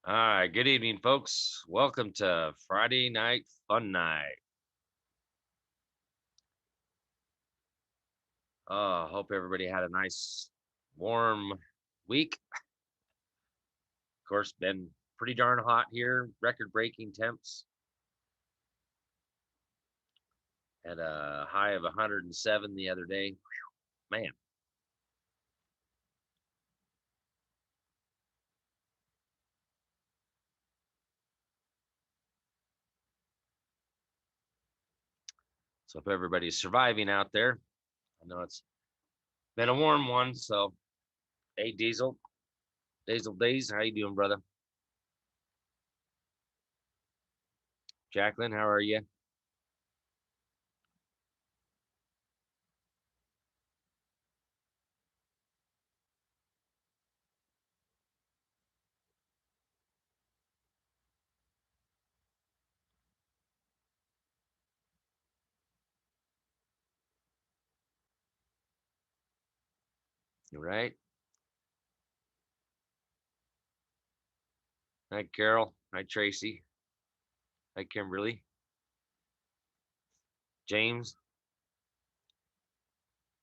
All right, good evening, folks. Welcome to Friday Night Fun Night. Hope everybody had a nice, warm week. Of course, been pretty darn hot here, record-breaking temps at a high of 107 the other day. Man, so hope everybody's surviving out there. I know it's been a warm one, so hey, Diesel Days, how you doing, brother? Jacqueline, how are you? You right? Hi, Carol. Hi, Tracy. Hi, Kimberly. James.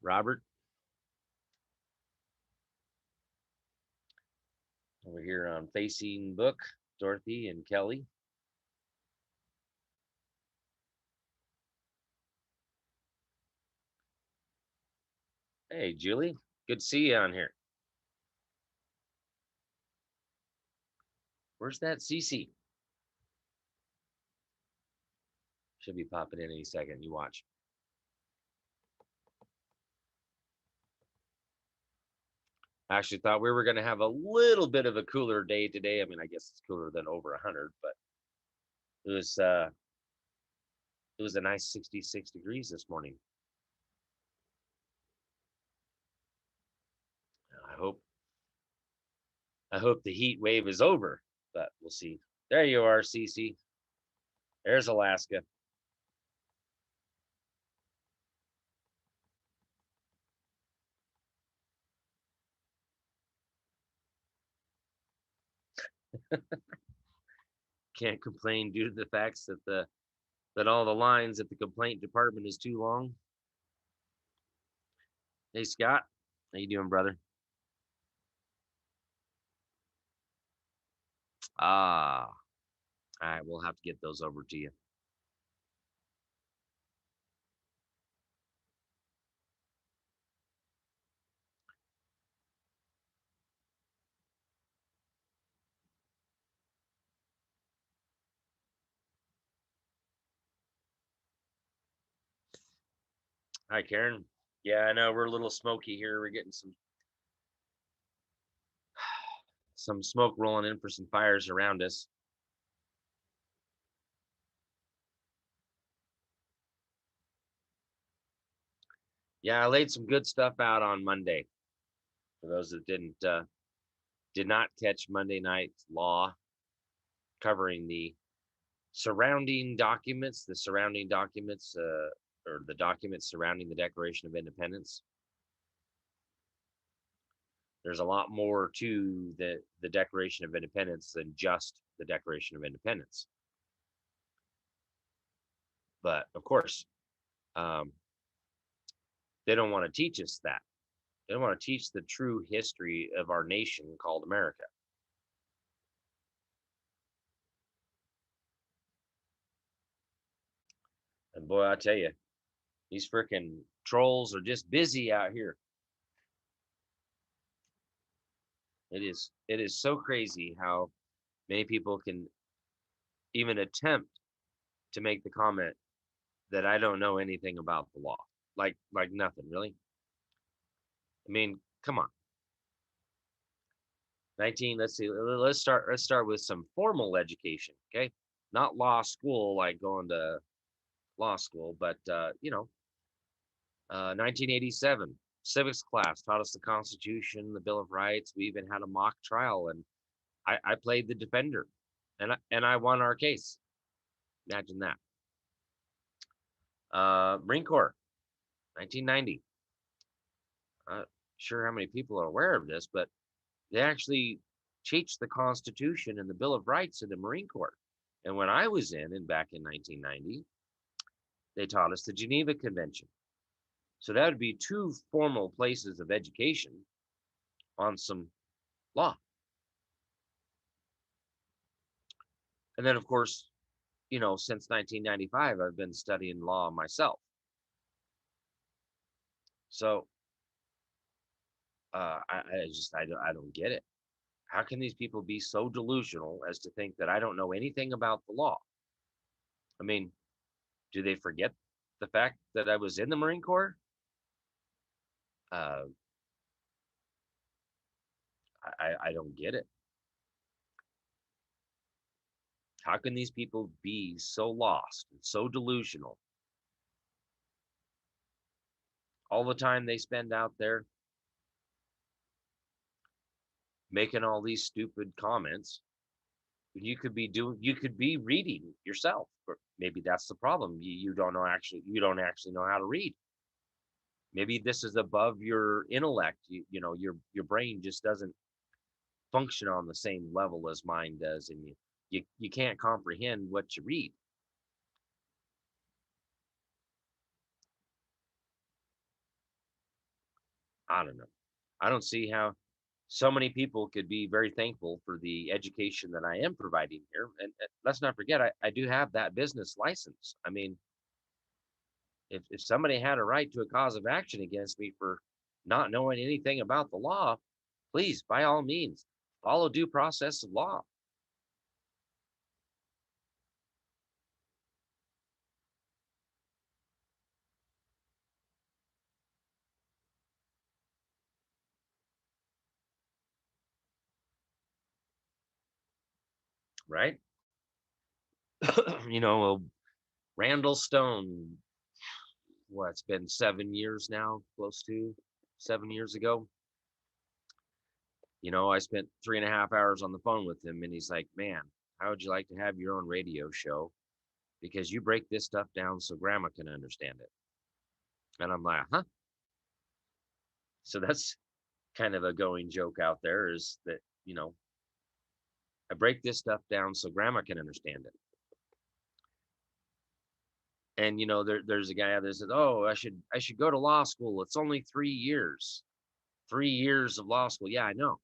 Robert. Over here on Facing Book, Dorothy and Kelly. Hey, Julie. Good to see you on here. Where's that Cece? Should be popping in any second. You watch. I actually thought we were going to have a little bit of a cooler day today. I mean, I guess it's cooler than over 100, but it was uh it was a nice 66 degrees this morning. I hope I hope the heat wave is over, but we'll see. There you are, Cece. There's Alaska. Can't complain due to the facts that all the lines at the complaint department is too long. Hey, Scott. How you doing, brother? Ah, all right. We'll have to get those over to you. Hi, Karen. Yeah, I know we're a little smoky here. We're getting some smoke rolling in for some fires around us. Yeah, I laid some good stuff out on Monday. For those that did not catch Monday Night's Law, covering the surrounding documents, or the documents surrounding the Declaration of Independence. There's a lot more to the Declaration of Independence than just the Declaration of Independence. But of course, um, they don't want to teach us that. They don't want to teach the true history of our nation called America. And boy, I tell you, these freaking trolls are just busy out here. It is so crazy how many people can even attempt to make the comment that I don't know anything about the law. Like nothing, really. I mean, come on. 19, let's see. Let's start with some formal education, okay? Not law school like going to law school, but 1987 civics class taught us the Constitution, the Bill of Rights. We even had a mock trial, and I played the defender, and I won our case. Imagine that. Marine Corps, 1990. Not sure how many people are aware of this, but they actually teach the Constitution and the Bill of Rights in the Marine Corps. And when I was in back in 1990, they taught us the Geneva Convention. So that would be two formal places of education on some law. And then, of course, since 1995, I've been studying law myself. So I don't get it. How can these people be so delusional as to think that I don't know anything about the law? I mean, do they forget the fact that I was in the Marine Corps? Uh, I don't get it. How can these people be so lost and so delusional? All the time they spend out there making all these stupid comments. You could be reading yourself, or maybe that's the problem. You don't actually know how to read. Maybe this is above your intellect. Your brain just doesn't function on the same level as mine does, and you can't comprehend what you read. I don't know. I don't see how so many people could be very thankful for the education that I am providing here. And let's not forget, I do have that business license. I mean, if somebody had a right to a cause of action against me for not knowing anything about the law, please, by all means, follow due process of law. Right? you know, uh, Randall Stone, it's been 7 years now, close to 7 years ago. I spent 3.5 hours on the phone with him, and he's like, "Man, how would you like to have your own radio show? Because you break this stuff down so grandma can understand it." And I'm like, huh? So that's kind of a going joke out there, is that, I break this stuff down so grandma can understand it. And there's a guy out there that says, "Oh, I should go to law school. It's only 3 years. 3 years of law school." Yeah, I know.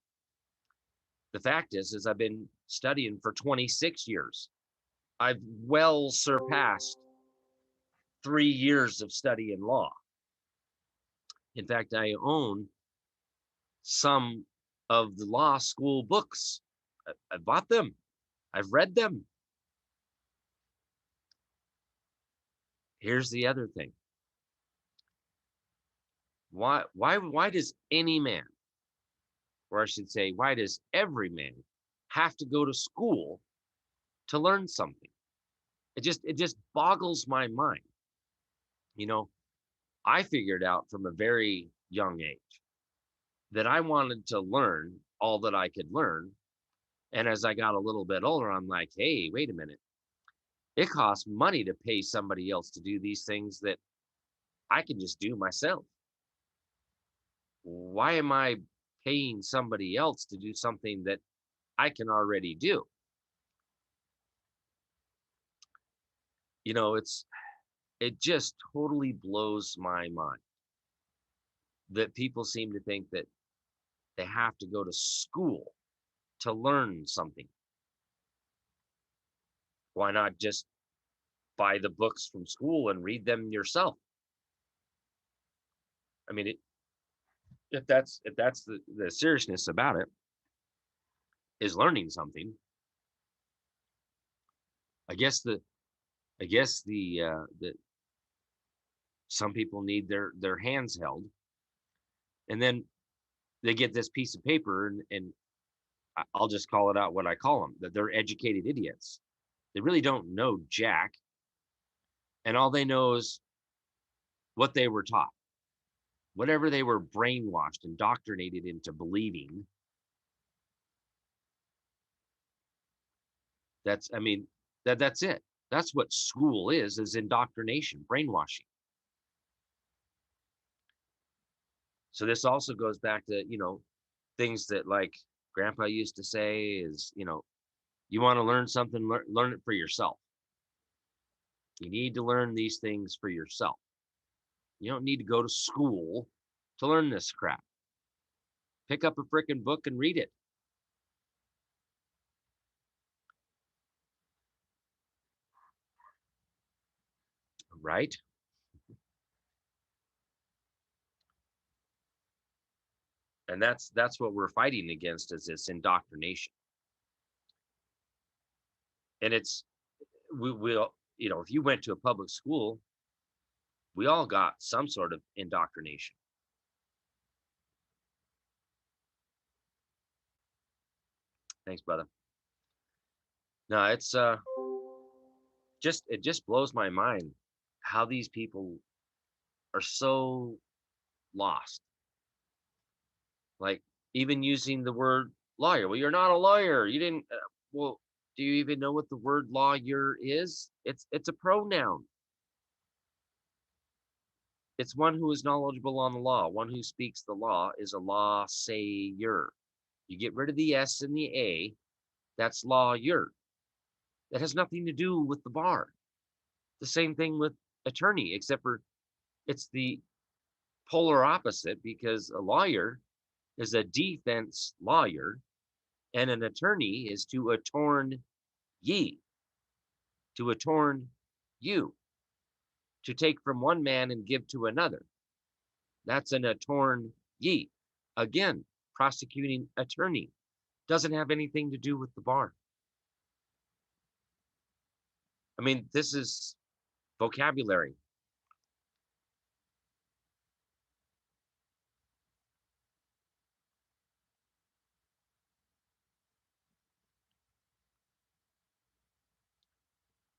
The fact is I've been studying for 26 years. I've well surpassed 3 years of studying law. In fact, I own some of the law school books. I bought them. I've read them. Here's the other thing. Why does any man, or I should say, why does every man have to go to school to learn something? It just boggles my mind. You know, I figured out from a very young age that I wanted to learn all that I could learn. And as I got a little bit older, I'm like, hey, wait a minute. It costs money to pay somebody else to do these things that I can just do myself. Why am I paying somebody else to do something that I can already do? It just totally blows my mind that people seem to think that they have to go to school to learn something. Why not just buy the books from school and read them yourself? I mean, if that's the seriousness about it, is learning something. I guess the some people need their hands held, and then they get this piece of paper, and I'll just call it out what I call them, that they're educated idiots. They really don't know jack, and all they know is what they were taught, whatever they were brainwashed, indoctrinated into believing. I mean, that's it. That's what school is indoctrination, brainwashing. So this also goes back to, things that, like, Grandpa used to say is, you want to learn something, learn it for yourself. You need to learn these things for yourself. You don't need to go to school to learn this crap. Pick up a freaking book and read it. Right? And that's what we're fighting against is this indoctrination. And it's we will, if you went to a public school, we all got some sort of indoctrination. Thanks, brother. No, it's it just blows my mind how these people are so lost. Like even using the word lawyer. Well, you're not a lawyer. You didn't. Well, do you even know what the word lawyer is? It's a pronoun. It's one who is knowledgeable on the law. One who speaks the law is a law sayer. You get rid of the S and the A. That's lawyer. That has nothing to do with the bar. The same thing with attorney, except for it's the polar opposite because a lawyer is a defense lawyer and an attorney is to attorn ye, to attorn you, to take from one man and give to another. That's an attorn ye. Again, prosecuting attorney doesn't have anything to do with the bar. I mean, this is vocabulary.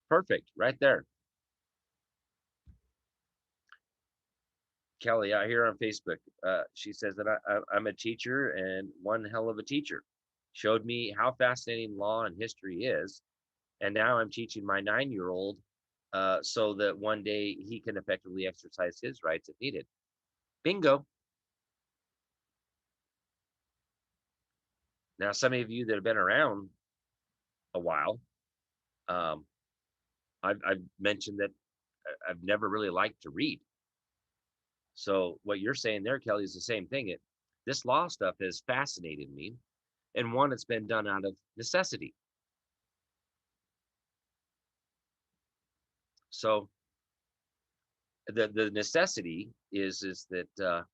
Perfect, right there. Kelly out here on Facebook. She says that I'm a teacher and one hell of a teacher. Showed me how fascinating law and history is. And now I'm teaching my 9-year-old so that one day he can effectively exercise his rights if needed. Bingo. Now, some of you that have been around a while, um, I've mentioned that I've never really liked to read. So what you're saying there, Kelly, is the same thing. This law stuff has fascinated me, and one, it's been done out of necessity. So the necessity is that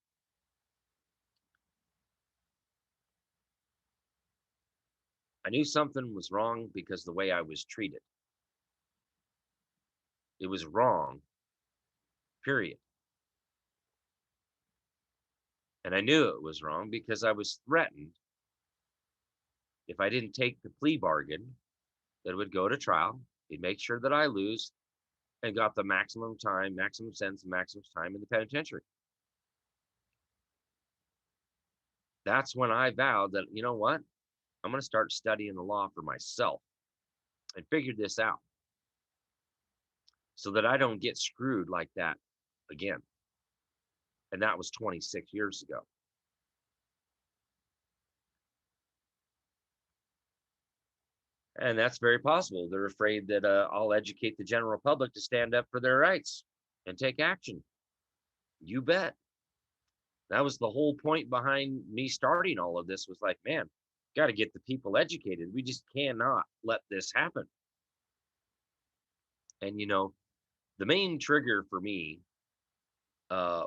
I knew something was wrong because the way I was treated. It was wrong, period. And I knew it was wrong because I was threatened if I didn't take the plea bargain that would go to trial. He'd make sure that I lose and got the maximum time, maximum sentence, maximum time in the penitentiary. That's when I vowed that, you know what? I'm going to start studying the law for myself and figure this out so that I don't get screwed like that again. And that was 26 years ago. And that's very possible. They're afraid that I'll educate the general public to stand up for their rights and take action. You bet. That was the whole point behind me starting all of this was like, man, got to get the people educated. We just cannot let this happen. And, the main trigger for me uh,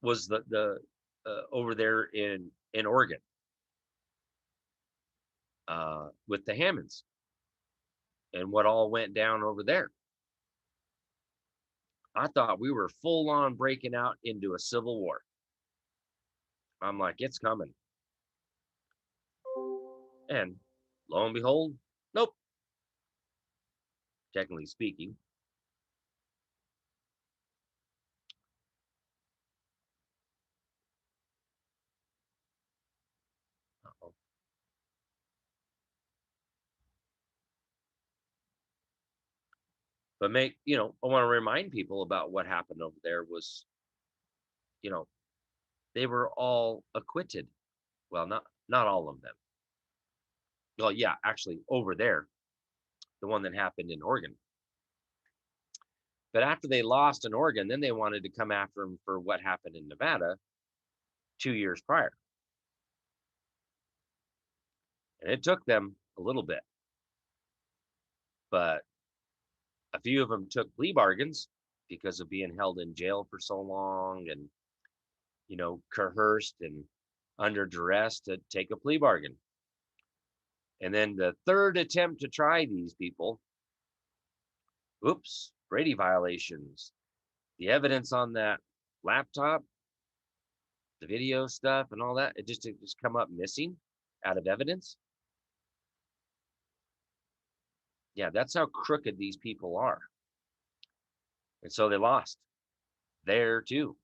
was the over there in Oregon with the Hammonds and what all went down over there. I thought we were full on breaking out into a civil war. I'm like, it's coming. And lo and behold, nope. Technically speaking, uh-oh. But I want to remind people about what happened over there was, you know, they were all acquitted. Well, not all of them. Well, yeah, actually over there, the one that happened in Oregon. But after they lost in Oregon, then they wanted to come after him for what happened in Nevada 2 years prior. And it took them a little bit, but a few of them took plea bargains because of being held in jail for so long and, coerced and under duress to take a plea bargain. And then the third attempt to try these people, oops, Brady violations. The evidence on that laptop, the video stuff and all that, it just come up missing out of evidence. Yeah, that's how crooked these people are. And so they lost there too.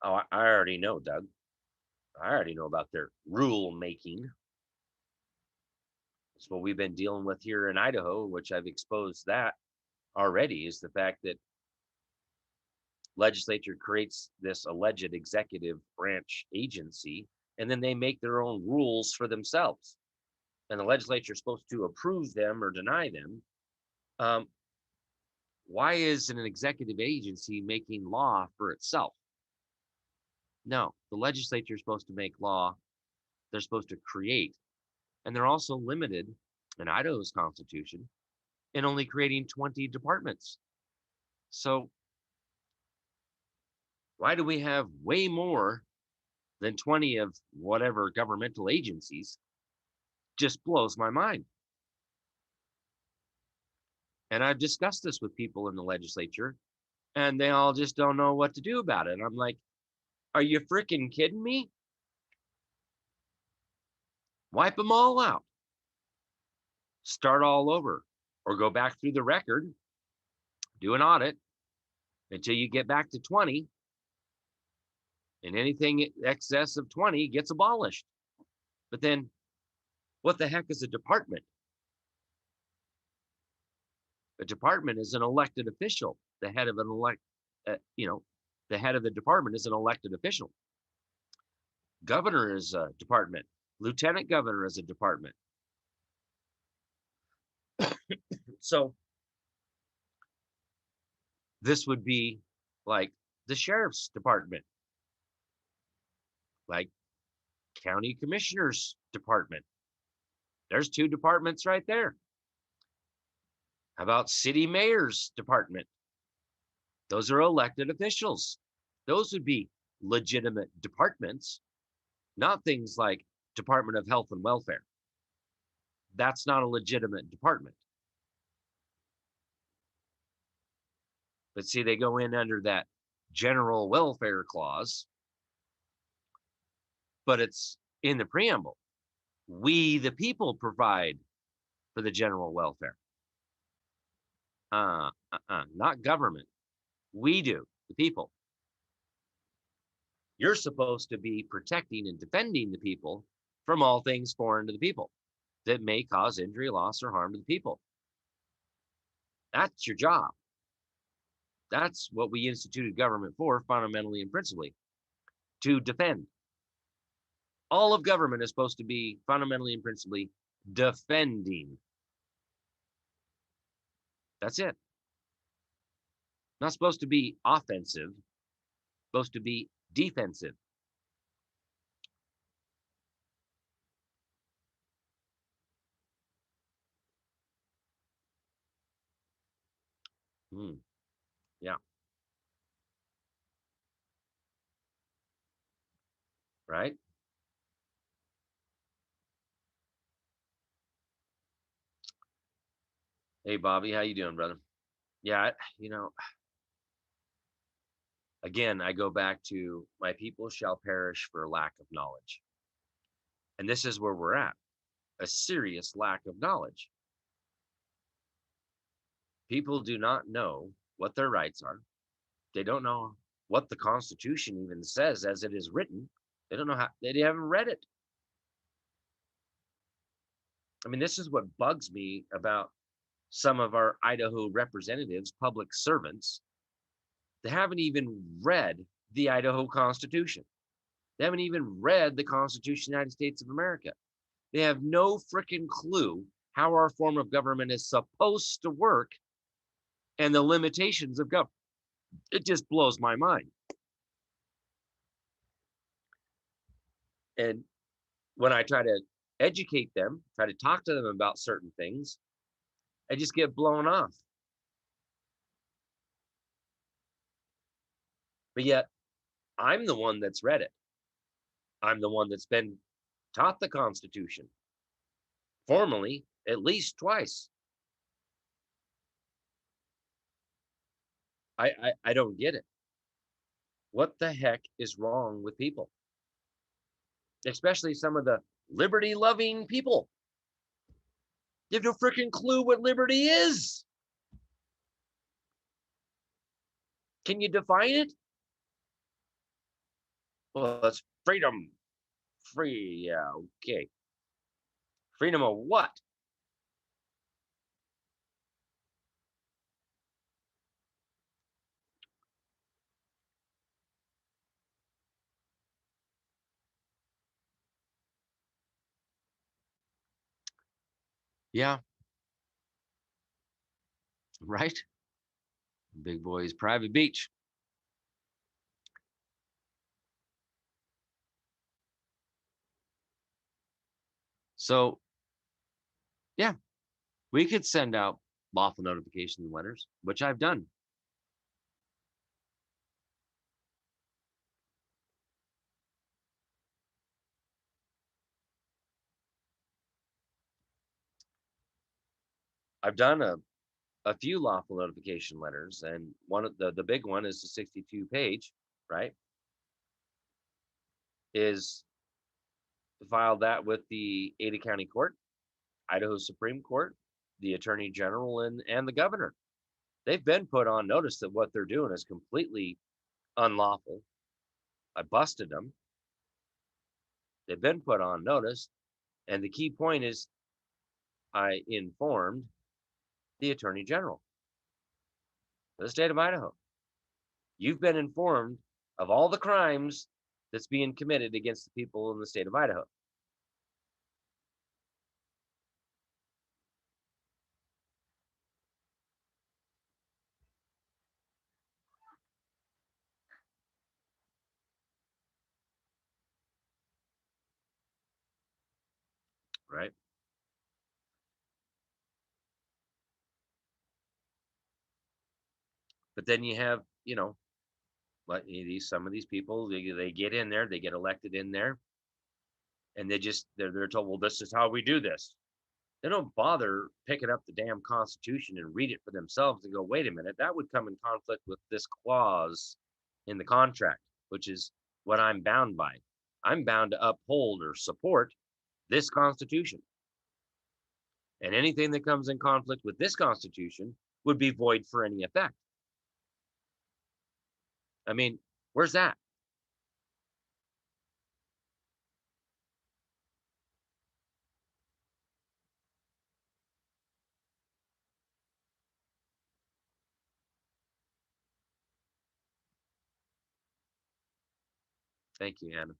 Oh, I already know, Doug. I already know about their rule making. It's what we've been dealing with here in Idaho, which I've exposed that already, is the fact that legislature creates this alleged executive branch agency, and then they make their own rules for themselves. And the legislature is supposed to approve them or deny them. Why is an executive agency making law for itself? No, the legislature is supposed to make law. They're supposed to create. And they're also limited in Idaho's constitution in only creating 20 departments. So why do we have way more than 20 of whatever governmental agencies? Just blows my mind. And I've discussed this with people in the legislature, and they all just don't know what to do about it. And I'm like, are you freaking kidding me? Wipe them all out. Start all over, or go back through the record, do an audit until you get back to 20, and anything in excess of 20 gets abolished. But then what the heck is a department? A department is an elected official. The head of the head of the department is an elected official. Governor is a department. Lieutenant governor is a department. So this would be like the sheriff's department, like county commissioner's department. There's two departments right there. How about city mayor's department? Those are elected officials. Those would be legitimate departments, not things like Department of Health and Welfare. That's not a legitimate department. But see, they go in under that general welfare clause, but it's in the preamble. We, the people, provide for the general welfare. Not government. We do, the people. You're supposed to be protecting and defending the people from all things foreign to the people that may cause injury, loss, or harm to the people. That's your job. That's what we instituted government for, fundamentally and principally, to defend. All of government is supposed to be fundamentally and principally defending. That's it. Not supposed to be offensive, supposed to be defensive. Yeah. Right? Hey, Bobby, how you doing, brother? Yeah, again, I go back to my people shall perish for lack of knowledge. And this is where we're at, a serious lack of knowledge. People do not know what their rights are. They don't know what the Constitution even says as it is written. They don't know how, they haven't read it. I mean, this is what bugs me about some of our Idaho representatives, public servants, they haven't even read the Idaho Constitution. They haven't even read the Constitution of the United States of America. They have no freaking clue how our form of government is supposed to work and the limitations of government. It just blows my mind. And when I try to educate them, try to talk to them about certain things, I just get blown off. But yet, I'm the one that's read it. I'm the one that's been taught the Constitution formally at least twice. I don't get it. What the heck is wrong with people? Especially some of the liberty-loving people. You have no freaking clue what liberty is. Can you define it? Well, it's freedom. Free, yeah, okay. Freedom of what? Yeah, right? Big boy's private beach. So, yeah, we could send out lawful notification letters, which I've done. I've done a few lawful notification letters, and one of the big one is the 62 page, right? Is filed that with the Ada County Court, Idaho Supreme Court, the Attorney General, and the governor. They've been put on notice that what they're doing is completely unlawful. I busted them. They've been put on notice. And the key point is I informed the Attorney General of the state of Idaho. You've been informed of all the crimes that's being committed against the people in the state of Idaho. Right? But then you have, like some of these people, they get in there, they get elected in there, and they're told, well, this is how we do this. They don't bother picking up the damn Constitution and read it for themselves and go, wait a minute, that would come in conflict with this clause in the contract, which is what I'm bound by. I'm bound to uphold or support this Constitution. And anything that comes in conflict with this Constitution would be void for any effect. I mean, where's that? Thank you, Hannah.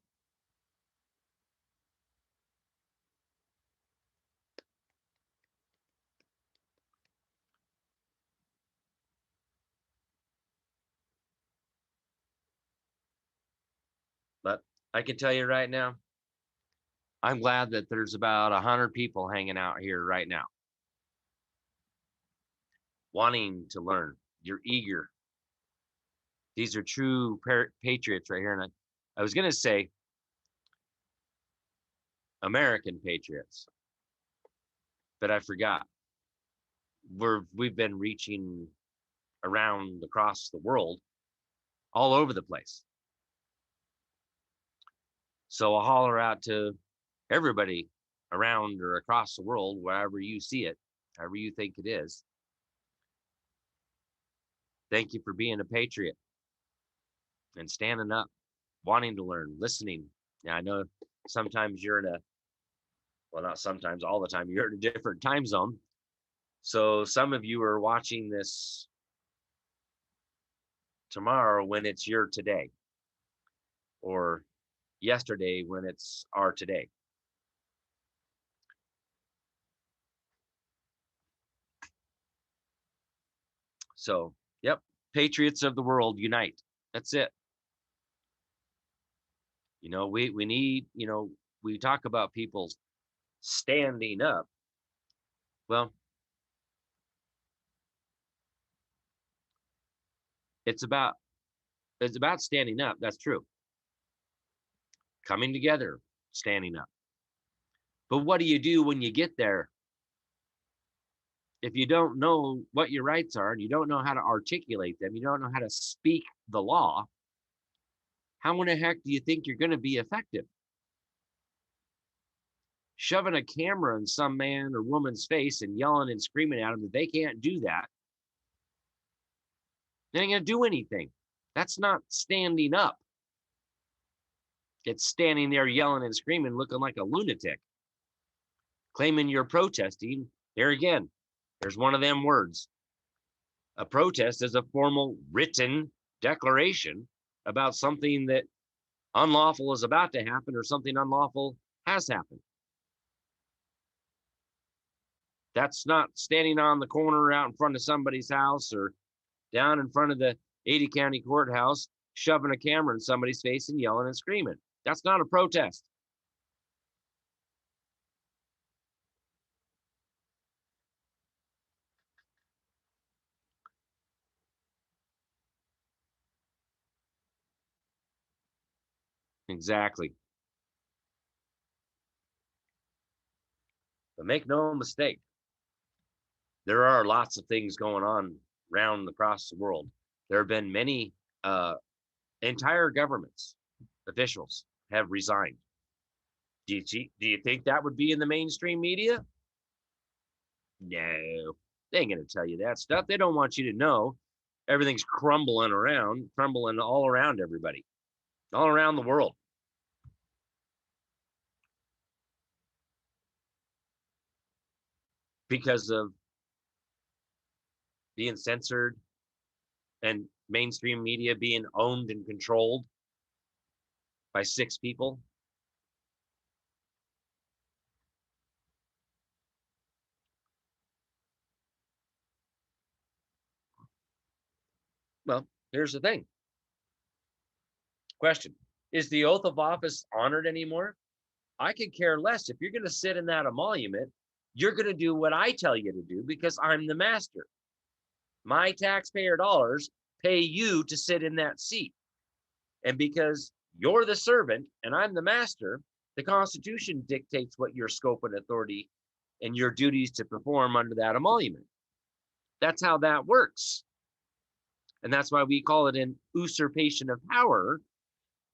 But I can tell you right now, I'm glad that there's about 100 people hanging out here right now, wanting to learn. You're eager. These are true patriots right here. And I was going to say American patriots, but I forgot. We've been reaching around across the world, all over the place. So I'll holler out to everybody around or across the world, wherever you see it, however you think it is. Thank you for being a patriot and standing up, wanting to learn, listening. Yeah, I know sometimes you're in a, well, not sometimes, all the time, you're in a different time zone. So some of you are watching this tomorrow when it's your today, or yesterday when it's our today. So, yep, patriots of the world unite. That's it. We need, we talk about people standing up. Well, it's about standing up. That's true. Coming together, standing up. But what do you do when you get there? If you don't know what your rights are and you don't know how to articulate them, you don't know how to speak the law, how in the heck do you think you're going to be effective? Shoving a camera in some man or woman's face and yelling and screaming at them that they can't do that, they ain't going to do anything. That's not standing up. It's standing there yelling and screaming, looking like a lunatic, claiming you're protesting. There again, there's one of them words. A protest is a formal written declaration about something that unlawful is about to happen or something unlawful has happened. That's not standing on the corner out in front of somebody's house or down in front of the 80 County Courthouse, shoving a camera in somebody's face and yelling and screaming. That's not a protest. Exactly. But make no mistake, there are lots of things going on around across the world. There have been many entire governments, officials have resigned. Do you think that would be in the mainstream media? No, they ain't going to tell you that stuff. They don't want you to know everything's crumbling all around everybody, all around the world. Because of being censored and mainstream media being owned and controlled by 6 people. Well, here's the thing. Question: is the oath of office honored anymore? I could care less. If you're going to sit in that emolument, you're going to do what I tell you to do because I'm the master. My taxpayer dollars pay you to sit in that seat. And because you're the servant and I'm the master, the Constitution dictates what your scope and authority and your duties to perform under that emolument. That's how that works. And that's why we call it an usurpation of power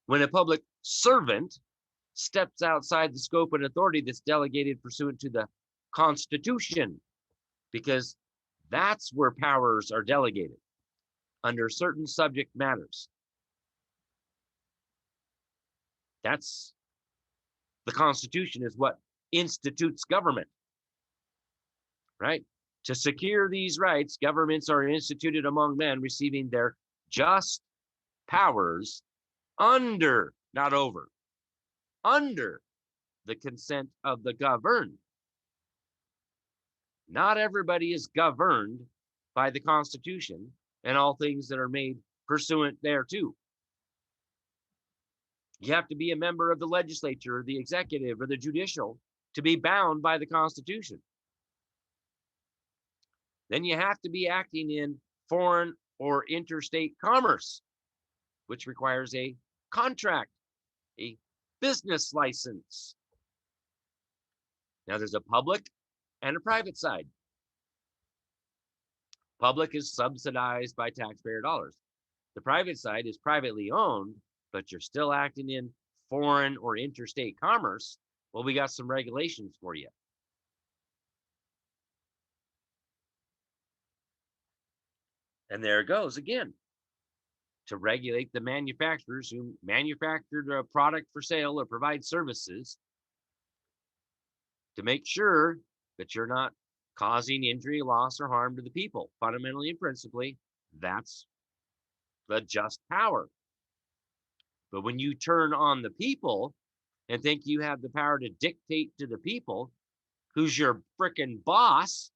when a public servant steps outside the scope and authority that's delegated pursuant to the Constitution, because that's where powers are delegated under certain subject matters. That's the Constitution is what institutes government, right? To secure these rights, governments are instituted among men, receiving their just powers under, not over, under the consent of the governed. Not everybody is governed by the Constitution and all things that are made pursuant thereto. You have to be a member of the legislature or the executive or the judicial to be bound by the Constitution. Then you have to be acting in foreign or interstate commerce, which requires a contract, a business license. Now there's a public and a private side. Public is subsidized by taxpayer dollars. The private side is privately owned, but you're still acting in foreign or interstate commerce. Well, we got some regulations for you. And there it goes again. To regulate the manufacturers who manufactured a product for sale or provide services, to make sure that you're not causing injury, loss, or harm to the people. Fundamentally and principally, that's the just power. But when you turn on the people and think you have the power to dictate to the people who's your frickin' boss,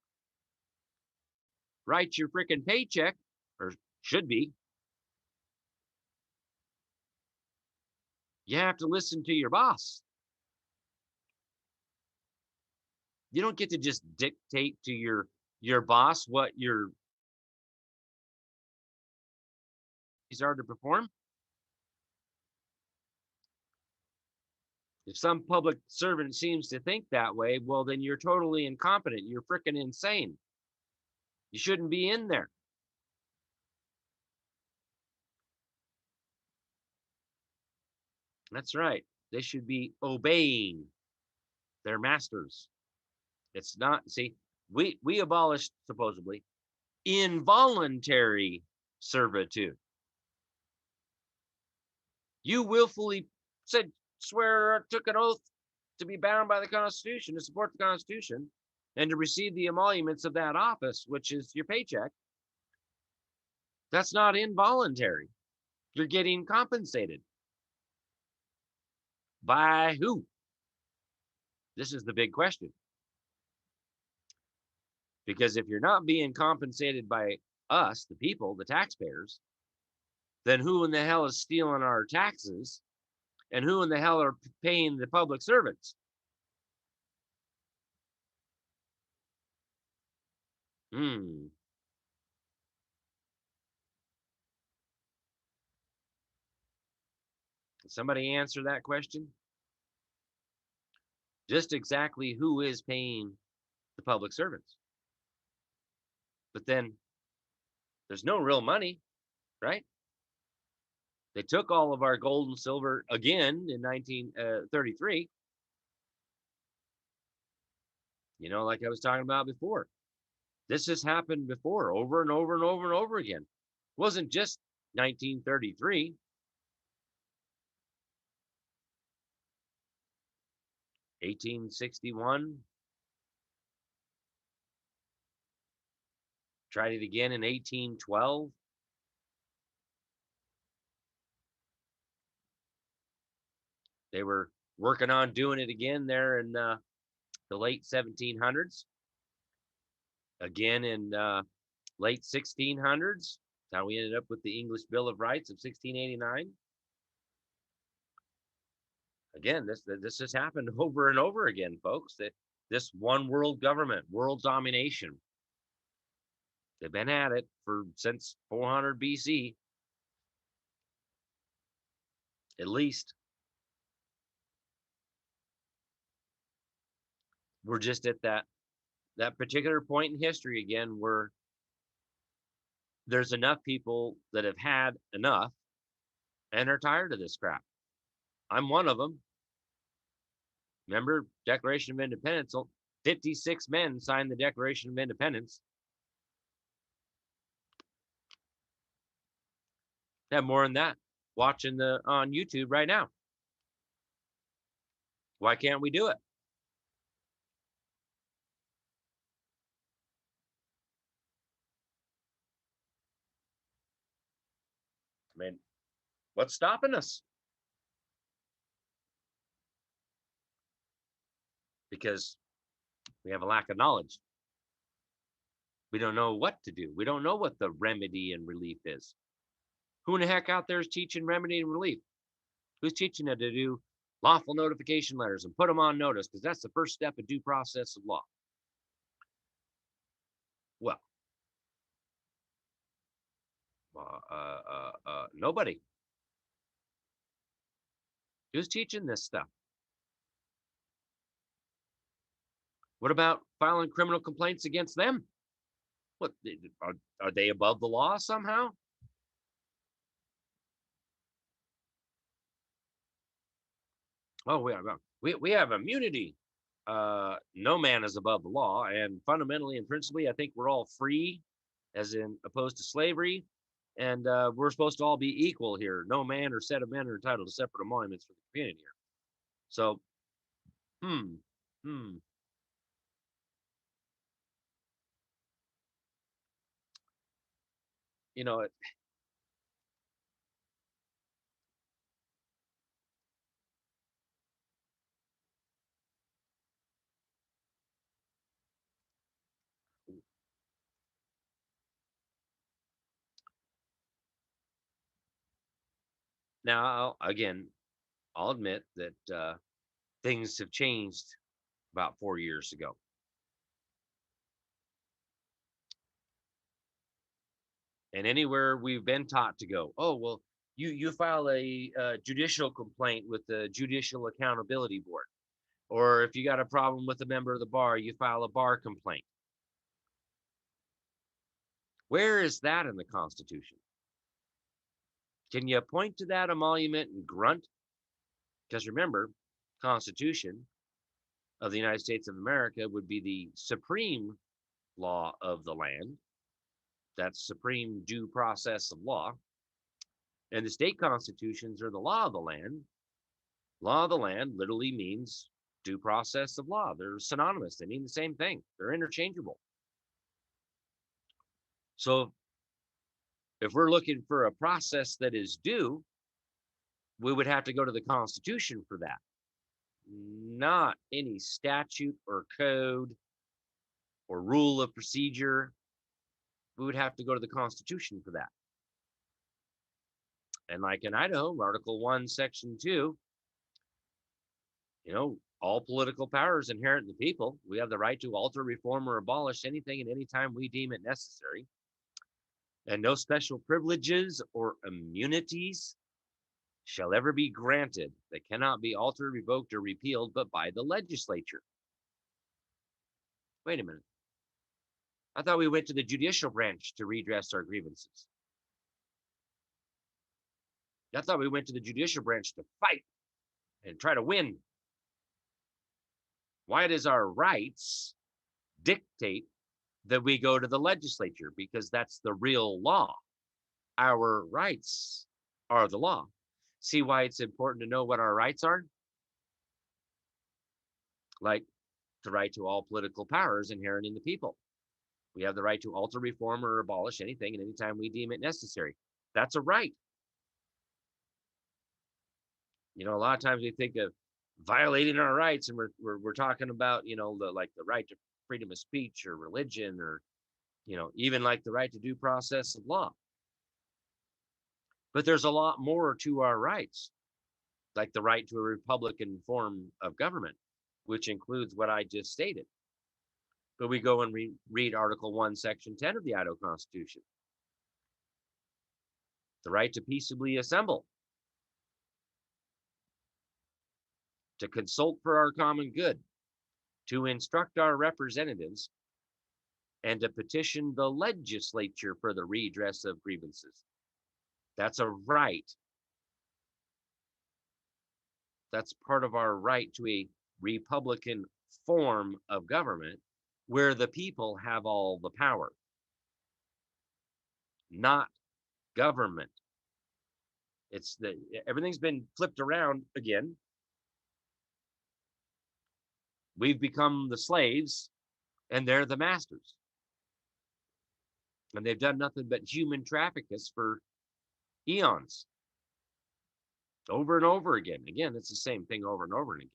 writes your frickin' paycheck, or should be, you have to listen to your boss. You don't get to just dictate to your boss what your are to perform. If some public servant seems to think that way, well, then you're totally incompetent. You're freaking insane. You shouldn't be in there. That's right. They should be obeying their masters. It's not, see, we abolished supposedly involuntary servitude. You willfully said, swear, took an oath to be bound by the Constitution, to support the Constitution, and to receive the emoluments of that office, which is your paycheck. That's not involuntary. You're getting compensated. By who? This is the big question. Because if you're not being compensated by us, the people, the taxpayers, then who in the hell is stealing our taxes? And who in the hell are paying the public servants? Hmm. Can somebody answer that question? Just exactly who is paying the public servants? But then there's no real money, right? They took all of our gold and silver again in 1933. You know, like I was talking about before. This has happened before, over and over and over and over again. It wasn't just 1933. 1861. Tried it again in 1812. They were working on doing it again there in the late 1700s. Again in late 1600s. That's how we ended up with the English Bill of Rights of 1689. Again, this has happened over and over again, folks. That this one world government, world domination. They've been at it since 400 BC, at least. We're just at that particular point in history again where there's enough people that have had enough and are tired of this crap. I'm one of them. Remember, Declaration of Independence, 56 men signed the Declaration of Independence. Have more than that watching on YouTube right now. Why can't we do it? I mean, what's stopping us? Because we have a lack of knowledge. We don't know what to do. We don't know what the remedy and relief is. Who in the heck out there is teaching remedy and relief? Who's teaching it to do lawful notification letters and put them on notice? Because that's the first step of due process of law. Well, nobody. Who's teaching this stuff? What about filing criminal complaints against them? What are they above the law somehow? Oh, we have immunity. No man is above the law, and fundamentally and principally, I think we're all free, as in opposed to slavery, and we're supposed to all be equal here. No man or set of men are entitled to separate emoluments for the community here. So, hmm. you know, now again, I'll admit that things have changed about 4 years ago. And anywhere we've been taught to go, oh, well, you file a judicial complaint with the Judicial Accountability Board. Or if you got a problem with a member of the bar, you file a bar complaint. Where is that in the Constitution? Can you point to that emolument and grunt? Because remember, Constitution of the United States of America would be the supreme law of the land. That's supreme due process of law. And the state constitutions are the law of the land. Law of the land literally means due process of law. They're synonymous. They mean the same thing. They're interchangeable. So if we're looking for a process that is due, we would have to go to the Constitution for that, not any statute or code or rule of procedure. We would have to go to the Constitution for that. And like in Idaho, Article 1, Section 2, all political power is inherent in the people. We have the right to alter, reform, or abolish anything at any time we deem it necessary. And no special privileges or immunities shall ever be granted that cannot be altered, revoked, or repealed but by the legislature. Wait a minute. I thought we went to the judicial branch to redress our grievances. I thought we went to the judicial branch to fight and try to win. Why does our rights dictate that we go to the legislature? Because that's the real law. Our rights are the law. See why it's important to know what our rights are? Like the right to all political powers inherent in the people. We have the right to alter, reform, or abolish anything at any time we deem it necessary. That's a right. A lot of times we think of violating our rights, and we're talking about, the right to freedom of speech or religion, or even like the right to due process of law. But there's a lot more to our rights, like the right to a Republican form of government, which includes what I just stated. But we go and read Article 1, Section 10 of the Idaho Constitution. The right to peaceably assemble, to consult for our common good, to instruct our representatives, and to petition the legislature for the redress of grievances. That's a right. That's part of our right to a Republican form of government where the people have all the power, not government. Everything's been flipped around again. We've become the slaves and they're the masters. And they've done nothing but human traffic us for eons. Over and over again. Again, it's the same thing over and over and again.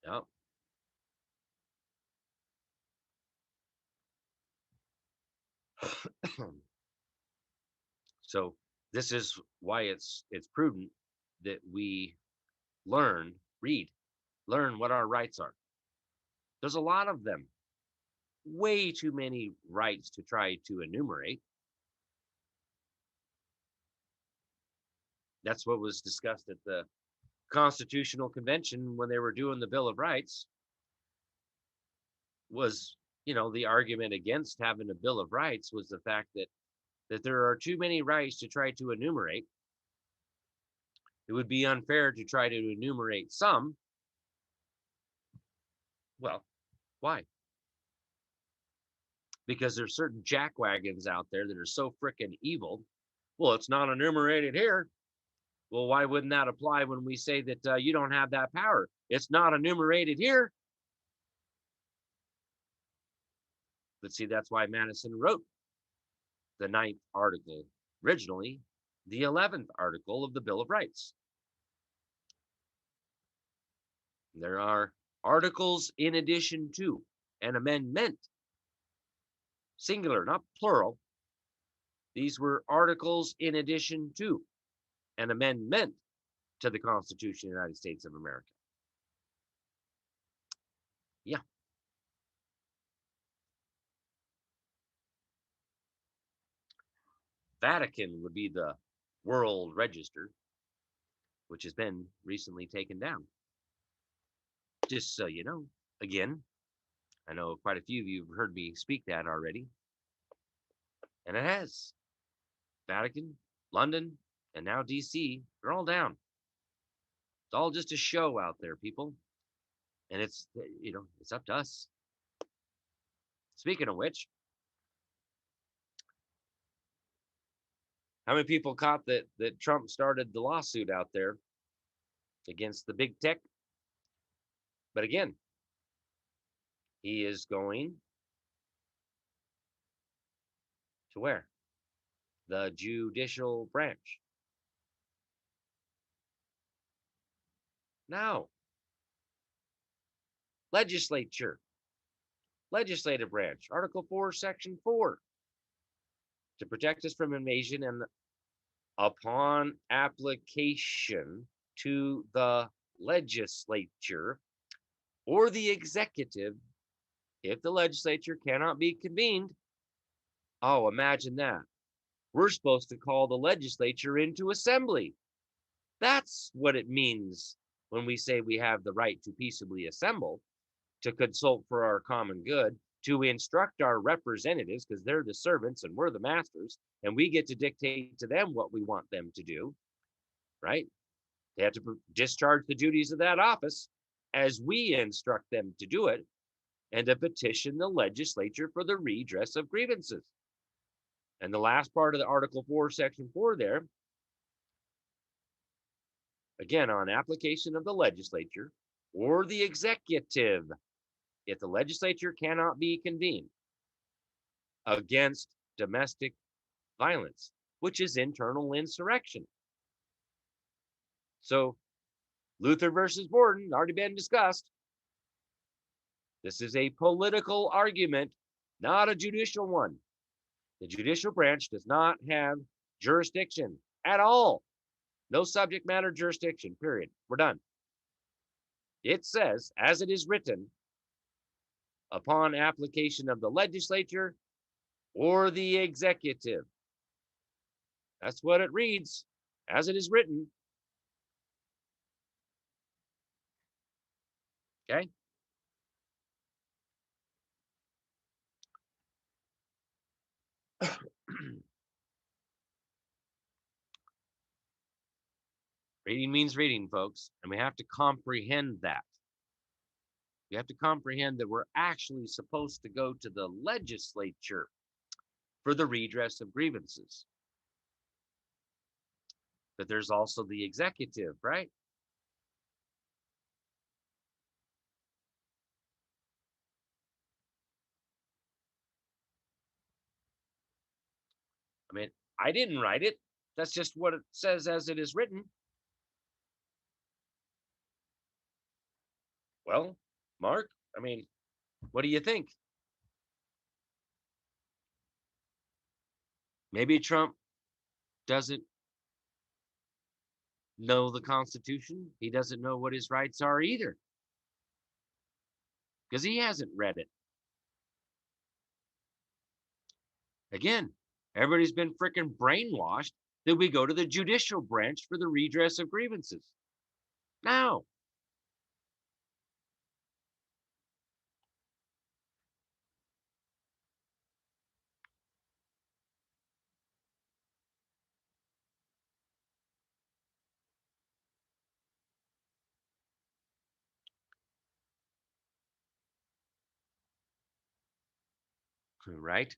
Yep. So this is why it's prudent that we learn what our rights are. There's a lot of them. Way too many rights to try to enumerate. That's what was discussed at the Constitutional Convention when they were doing the Bill of Rights. Was, the argument against having a Bill of Rights was the fact that there are too many rights to try to enumerate. It would be unfair to try to enumerate some. Well, why? because there's certain jackwagons out there that are so freaking evil. Well, it's not enumerated here. Well, why wouldn't that apply when we say that you don't have that power? It's not enumerated here. But see, that's why Madison wrote the 9th article, originally the 11th article of the Bill of Rights. There are articles in addition to an amendment, singular, not plural. These were articles in addition to an amendment to the Constitution of the United States of America. Yeah. Vatican would be the World Register, which has been recently taken down. Just so you know, again, I know quite a few of you have heard me speak that already, and it has. Vatican, London, and now DC, they're all down. It's all just a show out there, people. And it's, it's up to us. Speaking of which, how many people caught that Trump started the lawsuit out there against the big tech? But again, he is going to where? The judicial branch. Now, legislature, legislative branch, Article 4, Section 4, to protect us from invasion and upon application to the legislature or the executive, if the legislature cannot be convened. Oh, imagine that. We're supposed to call the legislature into assembly. That's what it means when we say we have the right to peaceably assemble, to consult for our common good, to instruct our representatives, because they're the servants and we're the masters, and we get to dictate to them what we want them to do, right? They have to discharge the duties of that office as we instruct them to do it, and to petition the legislature for the redress of grievances. And the last part of the Article 4, Section 4 there, again, on application of the legislature or the executive, if the legislature cannot be convened, against domestic violence, which is internal insurrection. So Luther versus Borden, already been discussed. This is a political argument, not a judicial one. The judicial branch does not have jurisdiction at all. No subject matter jurisdiction, period. We're done. It says, as it is written, upon application of the legislature or the executive. That's what it reads, as it is written. Okay? Reading means reading, folks, and we have to comprehend that. We have to comprehend that we're actually supposed to go to the legislature for the redress of grievances. But there's also the executive, right? I mean, I didn't write it. That's just what it says as it is written. Well, Mark, I mean, what do you think? Maybe Trump doesn't know the Constitution. He doesn't know what his rights are either, because he hasn't read it. Again, everybody's been freaking brainwashed that we go to the judicial branch for the redress of grievances. Now, right?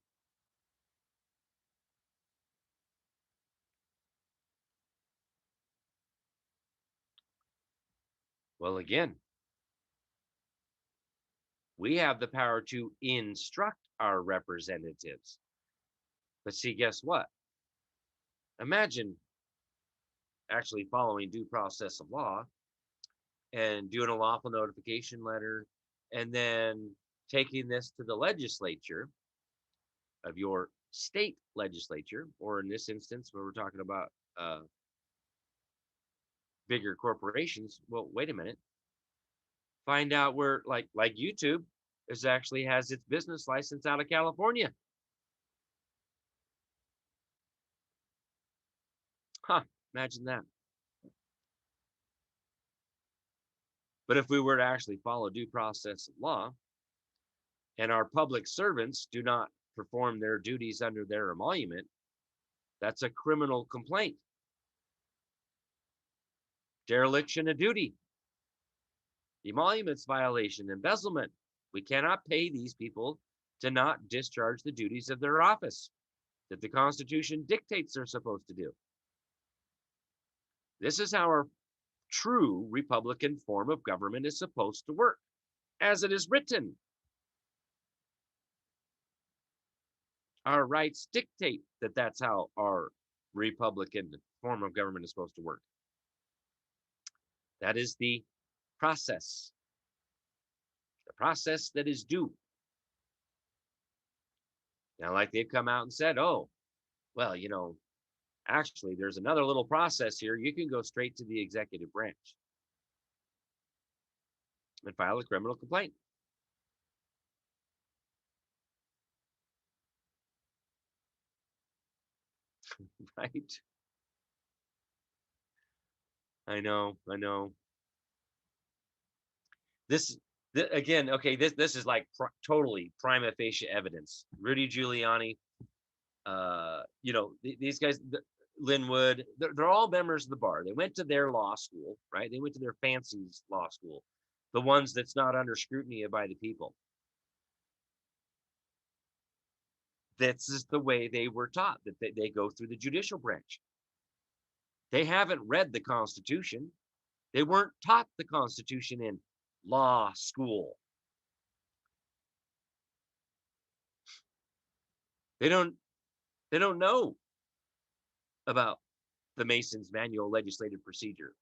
Well, again, we have the power to instruct our representatives. But see, guess what? Imagine actually following due process of law and doing a lawful notification letter and then taking this to the legislature of your state legislature, or in this instance, where we're talking about bigger corporations. Well, wait a minute. Find out where, like YouTube, is actually has its business license out of California. Huh? Imagine that. But if we were to actually follow due process of law, and our public servants do not perform their duties under their emolument, that's a criminal complaint. Dereliction of duty, emoluments violation, embezzlement. We cannot pay these people to not discharge the duties of their office that the Constitution dictates they're supposed to do. This is how our true Republican form of government is supposed to work, as it is written. Our rights dictate that that's how our Republican form of government is supposed to work. That is the process that is due. Now, like they've come out and said, oh, well, actually, there's another little process here. You can go straight to the executive branch and file a criminal complaint. Right? I know. This, again, okay, this is like totally prima facie evidence. Rudy Giuliani, these guys, Linwood, they're all members of the bar. They went to their law school, right? They went to their fancy law school, the ones that's not under scrutiny by the people. This is the way they were taught, that they go through the judicial branch. They haven't read the Constitution. They weren't taught the Constitution in law school. They don't know about the Mason's Manual Legislative Procedure.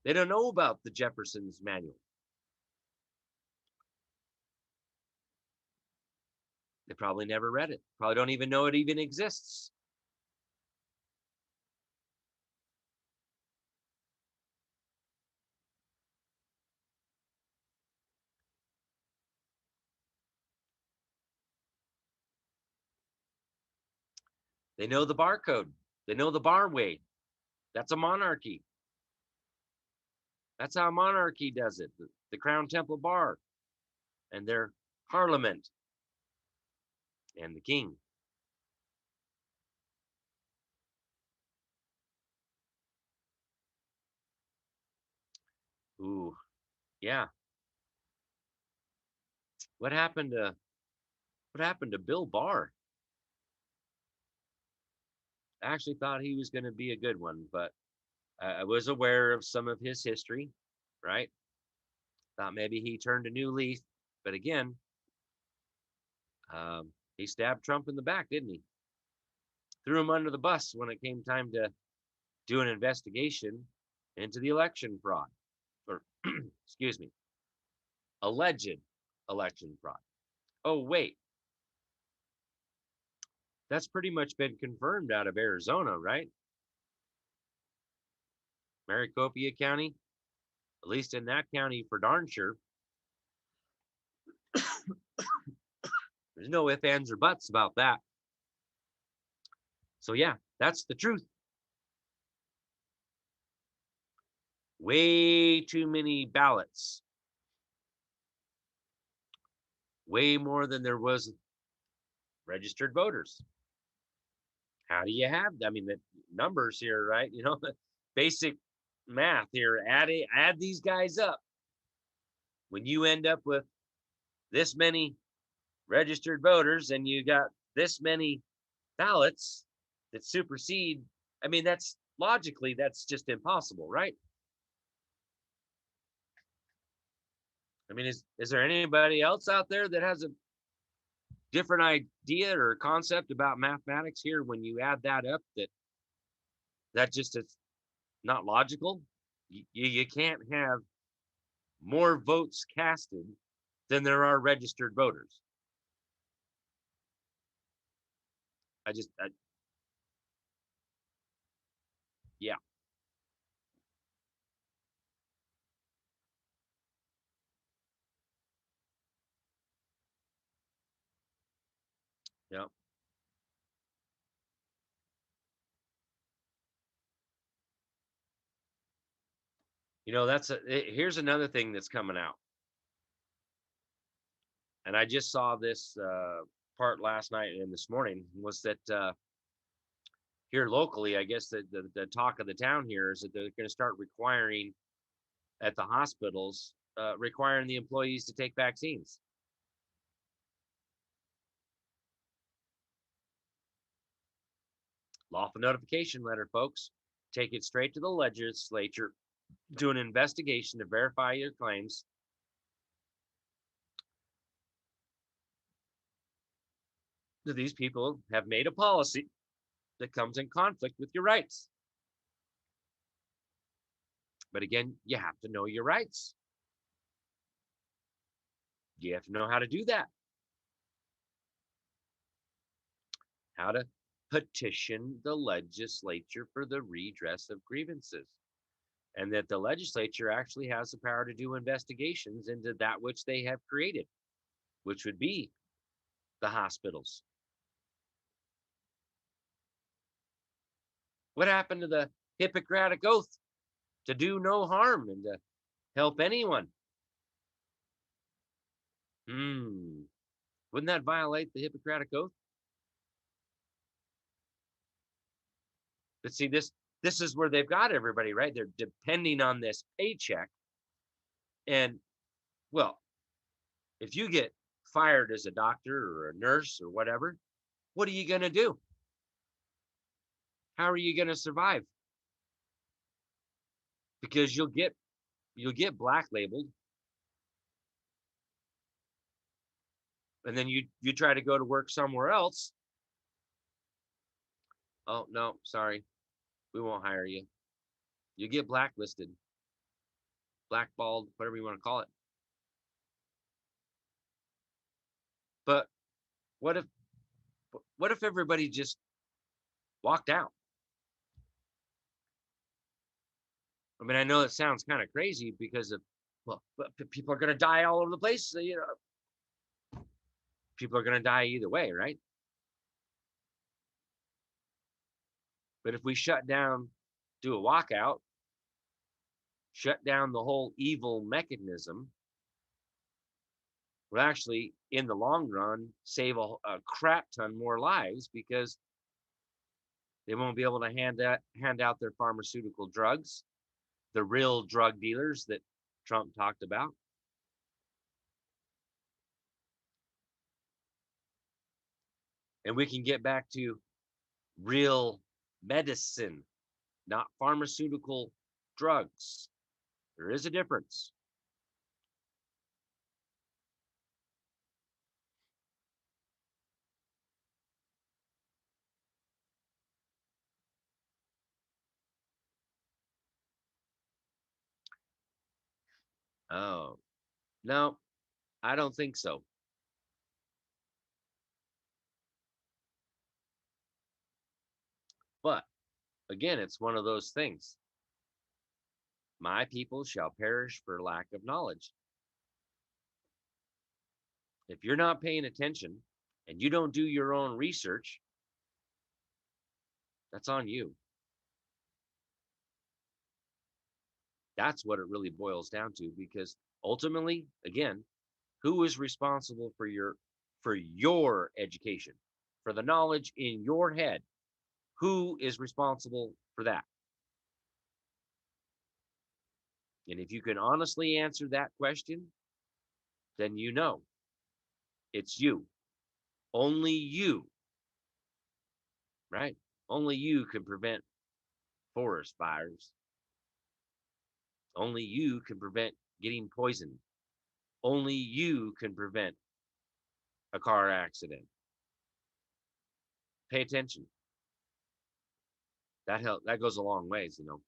They don't know about the Jefferson's Manual. They probably never read it. Probably don't even know it even exists. They know the bar code. They know the bar way. That's a monarchy. That's how monarchy does it. The Crown Temple Bar and their parliament and the king. Ooh, yeah. What happened to Bill Barr? I actually thought he was going to be a good one, but I was aware of some of his history, right? Thought maybe he turned a new leaf, but again, he stabbed Trump in the back, didn't he? Threw him under the bus when it came time to do an investigation into the election fraud, or excuse me, alleged election fraud. Oh, wait, that's pretty much been confirmed out of Arizona, right? Maricopa County, at least in that county for darn sure. There's no ifs, ands, or buts about that. So yeah, that's the truth. Way too many ballots. Way more than there was registered voters. How do you have, I mean, the numbers here, right? Basic math here. Add these guys up. When you end up with this many registered voters and you got this many ballots that supersede. I mean, that's logically, that's just impossible, right? I mean, is there anybody else out there that has a different idea or concept about mathematics here when you add that up, that just is not logical? You can't have more votes casted than there are registered voters. Yeah, yeah. Here's another thing that's coming out, and I just saw this part last night and this morning was that here locally, I guess the talk of the town here is that they're going to start requiring at the hospitals, requiring the employees to take vaccines. Lawful notification letter, folks. Take it straight to the legislature, do an investigation to verify your claims. That these people have made a policy that comes in conflict with your rights. But again, you have to know your rights. You have to know how to do that. How to petition the legislature for the redress of grievances. And that the legislature actually has the power to do investigations into that which they have created, which would be the hospitals. What happened to the Hippocratic Oath to do no harm and to help anyone? Wouldn't that violate the Hippocratic Oath? But see, this is where they've got everybody, right? They're depending on this paycheck. And well, if you get fired as a doctor or a nurse or whatever, what are you going to do? How are you going to survive? Because you'll get black labeled, and then you try to go to work somewhere else. Oh no, sorry, we won't hire you. You get blacklisted, blackballed, whatever you want to call it. But what if what if everybody just walked out? I mean, I know it sounds kind of crazy because of, well, but people are going to die all over the place. So, people are going to die either way, right? But if we shut down, do a walkout, shut down the whole evil mechanism, will actually, in the long run, save a crap ton more lives because they won't be able to hand out their pharmaceutical drugs, the real drug dealers that Trump talked about. And we can get back to real medicine, not pharmaceutical drugs. There is a difference. Oh, no, I don't think so. But again, it's one of those things. My people shall perish for lack of knowledge. If you're not paying attention and you don't do your own research, that's on you. That's what it really boils down to, because ultimately, again, who is responsible for your education, for the knowledge in your head? Who is responsible for that? And if you can honestly answer that question, then you know it's you. Only you, right? Only you can prevent forest fires. Only you can prevent getting poisoned. Only you can prevent a car accident. Pay attention. That goes a long ways, you know.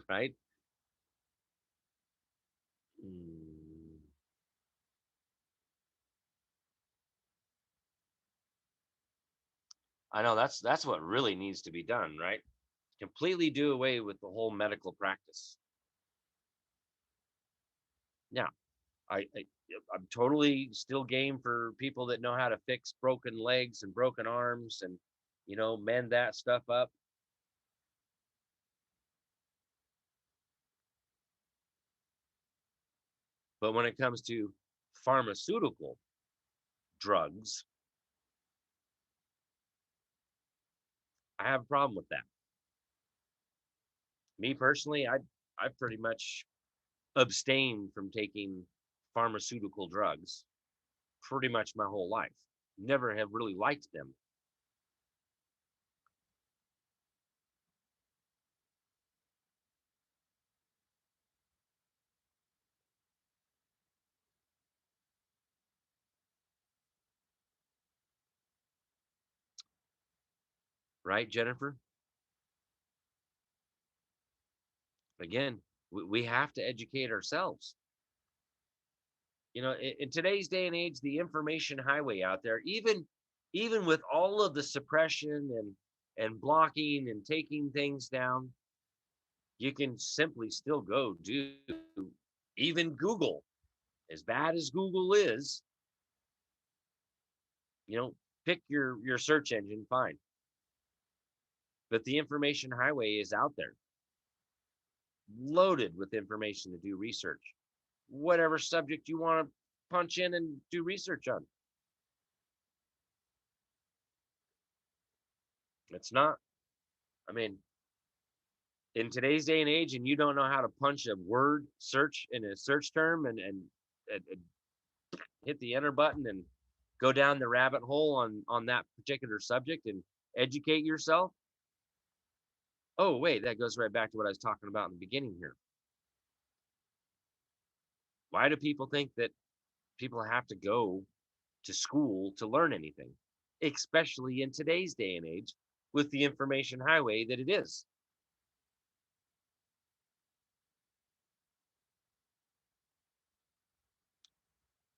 Right? Mm, I know that's what really needs to be done, right? Completely do away with the whole medical practice. Yeah, I I'm totally still game for people that know how to fix broken legs and broken arms and mend that stuff up. But when it comes to pharmaceutical drugs, I have a problem with that. Me personally, I pretty much abstained from taking pharmaceutical drugs pretty much my whole life. Never have really liked them, right, Jennifer? Again, we have to educate ourselves. In today's day and age, the information highway out there, even with all of the suppression and blocking and taking things down, you can simply still go do even Google. As bad as Google is, you know, pick your search engine, fine. But the information highway is out there, loaded with information to do research. Whatever subject you want to punch in and do research on. It's not, I mean, in today's day and age, and you don't know how to punch a word search in a search term and hit the enter button and go down the rabbit hole on that particular subject and educate yourself. Oh, wait, that goes right back to what I was talking about in the beginning here. Why do people think that people have to go to school to learn anything, especially in today's day and age with the information highway that it is,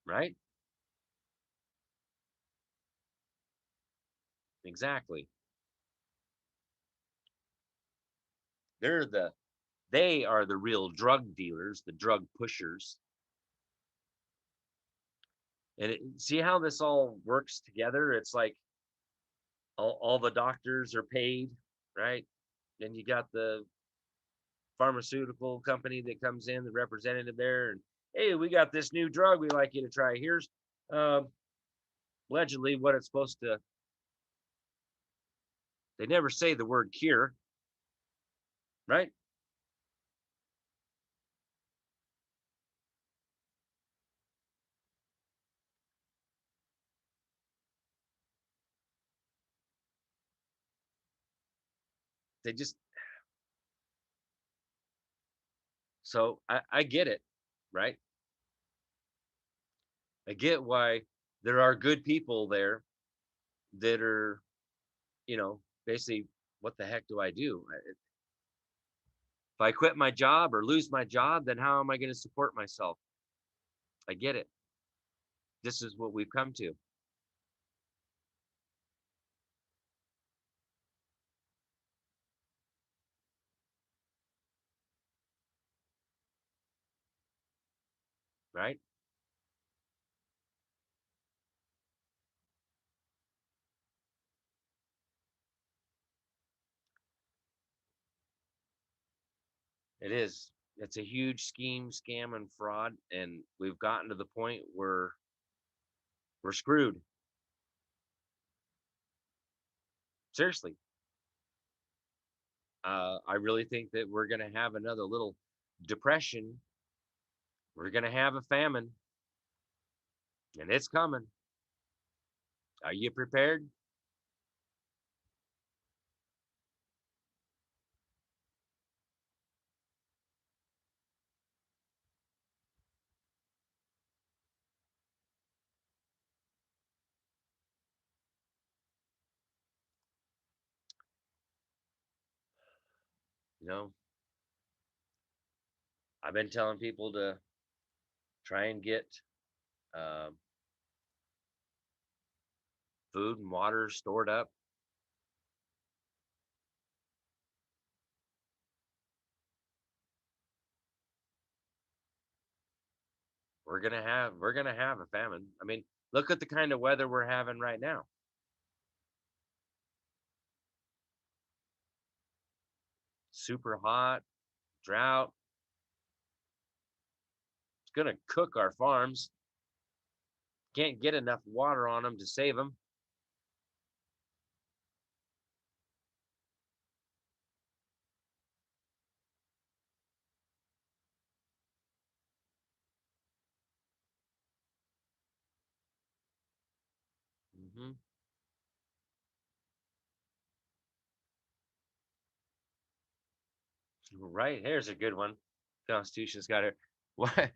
right? Exactly. They're the they are the real drug dealers, the drug pushers. And see how this all works together? It's like all the doctors are paid, right? Then you got the pharmaceutical company that comes in, the representative there, and hey, we got this new drug we'd like you to try. Here's uh, allegedly what it's supposed to. They never say the word cure, right? They just so I get it, right? I get why there are good people there that are, basically, what the heck do I do? If I quit my job or lose my job, then how am I going to support myself? I get it. This is what we've come to, right? It is. It's a huge scheme, scam, and fraud, and we've gotten to the point where we're screwed. Seriously, I really think that we're going to have another little depression. We're going to have a famine, and it's coming. Are you prepared? You know, I've been telling people to try and get um, food and water stored up. We're gonna have a famine. I mean, look at the kind of weather we're having right now. Super hot, drought. It's gonna cook our farms. Can't get enough water on them to save them. Hmm. Right, here's a good one. Constitution's got it. Why?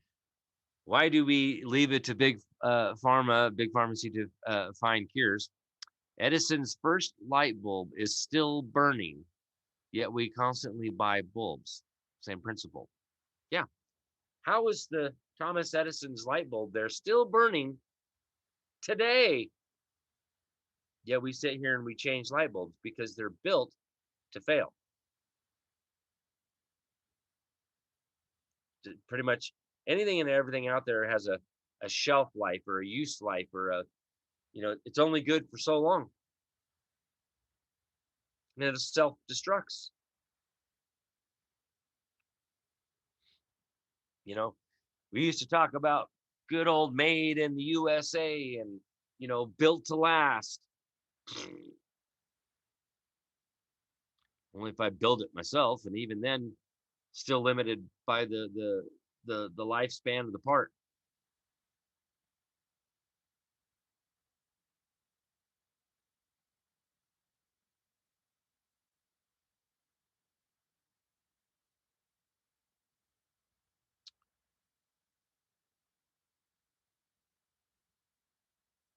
Why do we leave it to big pharmacy to find cures? Edison's first light bulb is still burning, yet we constantly buy bulbs. Same principle. Yeah. How is the Thomas Edison's light bulb there still burning today? Yet we sit here and we change light bulbs because they're built to fail. Pretty much anything and everything out there has a shelf life or a use life or it's only good for so long and it self destructs. You know, we used to talk about good old made in the USA and, built to last. Only if I build it myself, and even then, still limited by the lifespan of the part.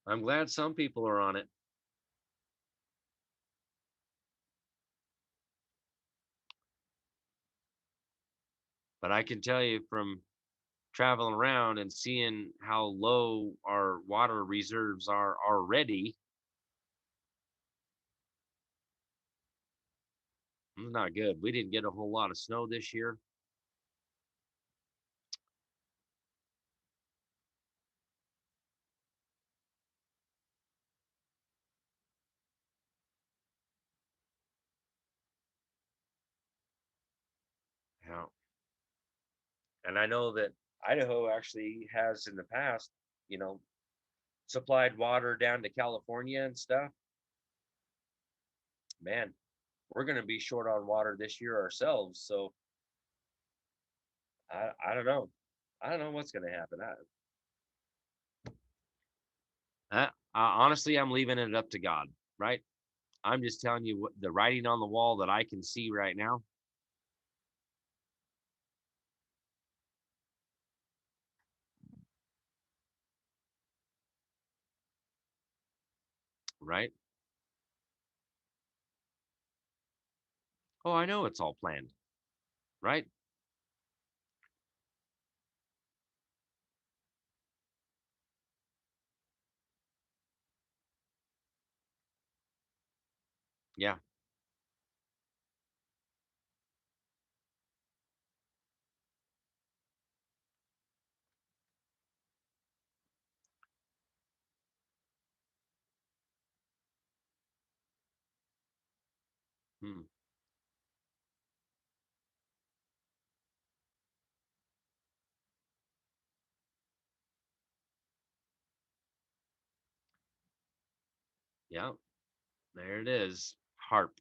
I'm glad some people are on it, but I can tell you from traveling around and seeing how low our water reserves are already, it's not good. We didn't get a whole lot of snow this year. Yeah. And I know that Idaho actually has in the past, you know, supplied water down to California and stuff. Man, we're going to be short on water this year ourselves. So I don't know. I don't know what's going to happen. Honestly, I'm leaving it up to God, right? I'm just telling you what the writing on the wall that I can see right now, right? Oh, I know it's all planned, right? Yeah. Hmm. Yeah, there it is. Harp.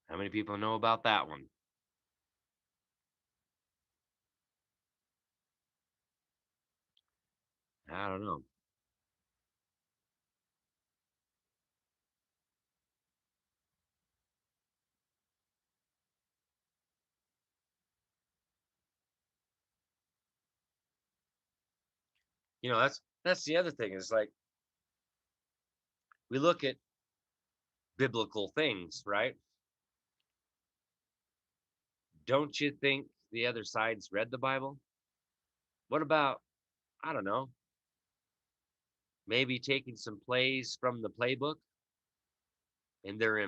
How many people know about that one? I don't know. That's the other thing is like we look at biblical things, right? Don't you think the other side's read the Bible? What about, I don't know, maybe taking some plays from the playbook and they're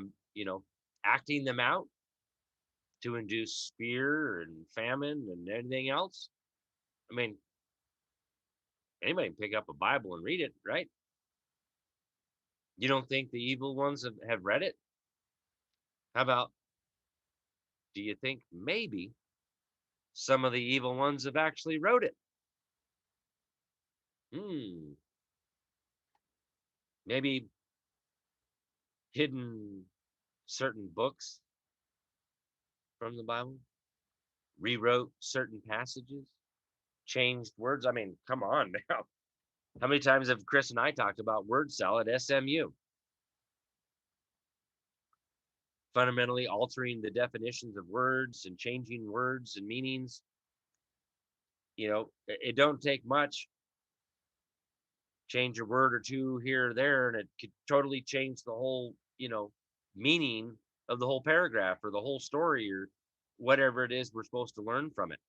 acting them out to induce fear and famine and anything else? I mean, anybody can pick up a Bible and read it, right? You don't think the evil ones have read it? How about, do you think maybe some of the evil ones have actually wrote it? Hmm, maybe hidden certain books from the Bible, rewrote certain passages, changed words. I mean, come on now. How many times have Chris and I talked about word salad SMU? Fundamentally altering the definitions of words and changing words and meanings. It don't take much. Change a word or two here or there, and it could totally change the whole, meaning of the whole paragraph or the whole story or whatever it is we're supposed to learn from it,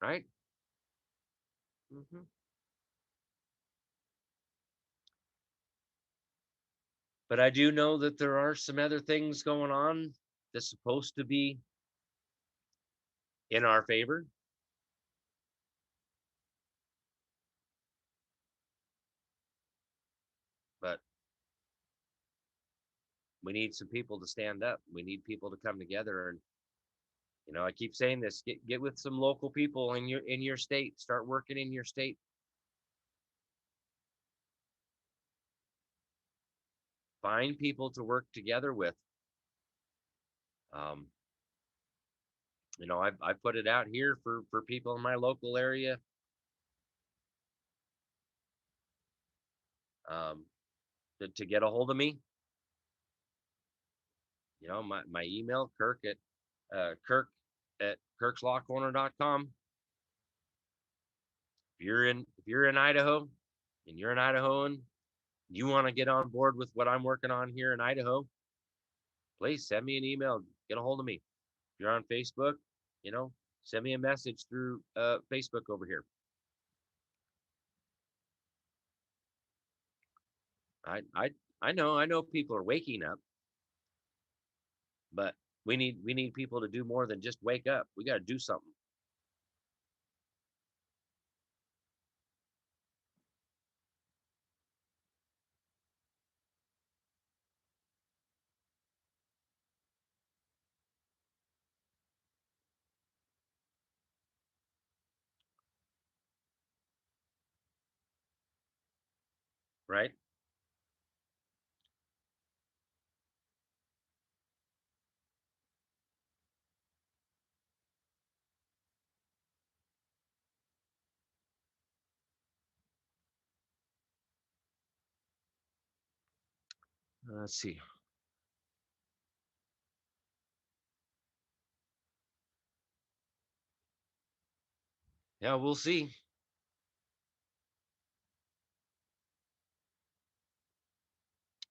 right? hmm But I do know that there are some other things going on that's supposed to be in our favor, but we need some people to stand up. We need people to come together, and I keep saying this: get with some local people in your state. Start working in your state. Find people to work together with. Um, I put it out here for people in my local area. Um, to get a hold of me. My email, Kirk at kirkslawcorner.com. If you're in Idaho and you're an Idahoan, you want to get on board with what I'm working on here in Idaho, please send me an email. Get a hold of me. If you're on Facebook, you know, send me a message through Facebook over here. I I I know people are waking up, but we need people to do more than just wake up. We got to do something, right? Let's see. Yeah, we'll see.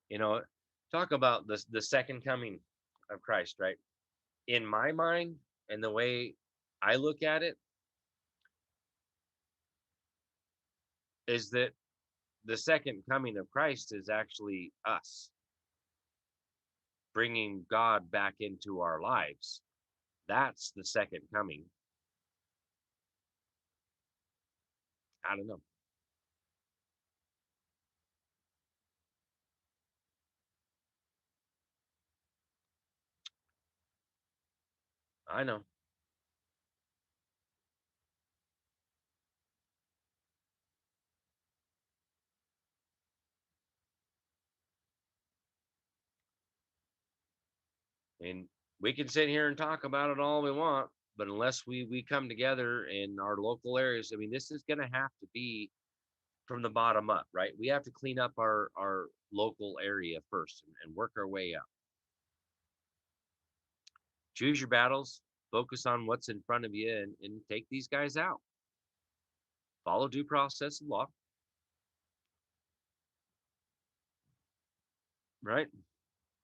You know, talk about the second coming of Christ, right? In my mind and the way I look at it is that the second coming of Christ is actually us bringing God back into our lives. That's the second coming. I don't know. I know. And we can sit here and talk about it all we want, but unless we come together in our local areas, I mean, this is going to have to be from the bottom up, right? We have to clean up our local area first and work our way up. Choose your battles, focus on what's in front of you, and take these guys out. Follow due process of law, right?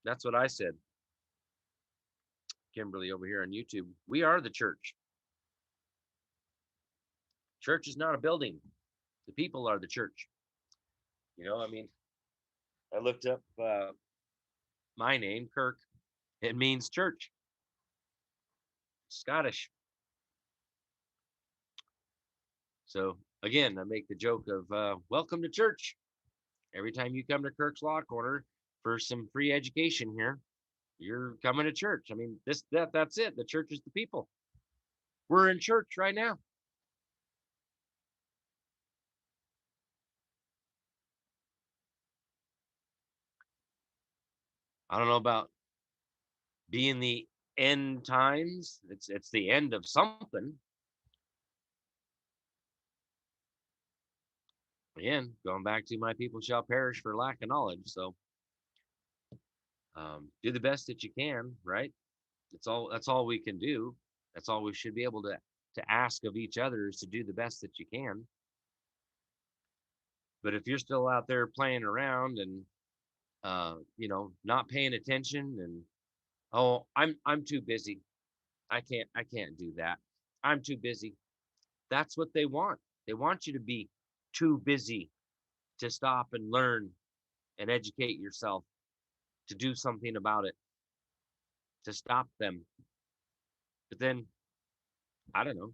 That's what I said. Kimberly over here on YouTube. We are the church. Church is not a building. The people are the church. I mean, I looked up my name, Kirk. It means church, Scottish. So again, I make the joke of welcome to church. Every time you come to Kirk's Law Corner for some free education here, you're coming to church. I mean, that's it. The church is the people. We're in church right now. I don't know about being the end times. It's the end of something. Again, going back to my people shall perish for lack of knowledge. So do the best that you can, right? That's all we can do. That's all we should be able to ask of each other, is to do the best that you can. But if you're still out there playing around and not paying attention, and oh, I'm too busy. I can't do that. I'm too busy. That's what they want. They want you to be too busy to stop and learn and educate yourself, to do something about it, to stop them. But then, I don't know.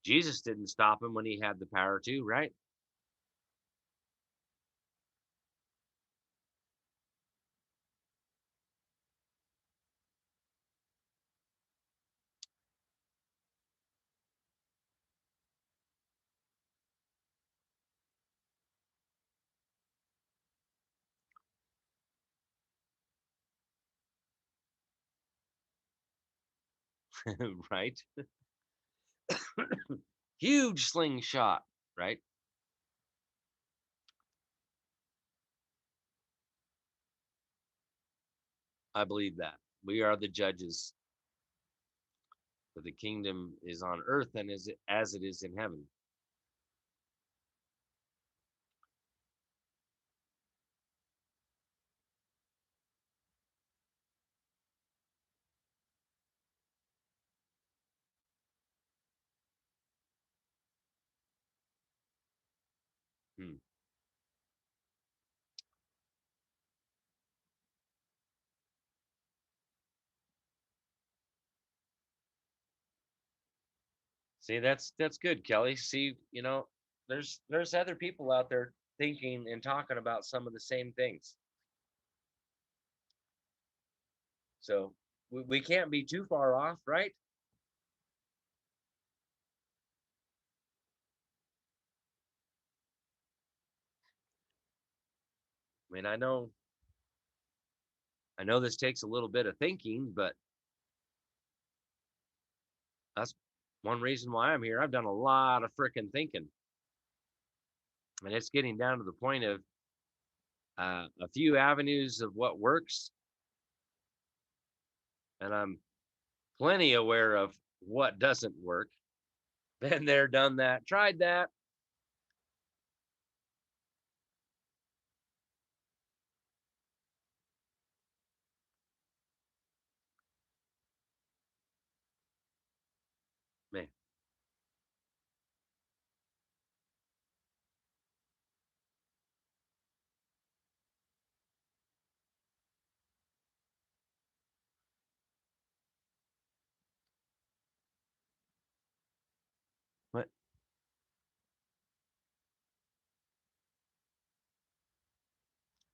Jesus didn't stop him when he had the power to, right? Right? Huge slingshot, right? I believe that. We are the judges, for the kingdom is on earth and as it is in heaven. Hmm. See, that's good, Kelly. See, there's other people out there thinking and talking about some of the same things. So we can't be too far off, right? I mean, I know this takes a little bit of thinking, but that's one reason why I'm here. I've done a lot of freaking thinking, and it's getting down to the point of a few avenues of what works, and I'm plenty aware of what doesn't work. Been there, done that, tried that. Man, what?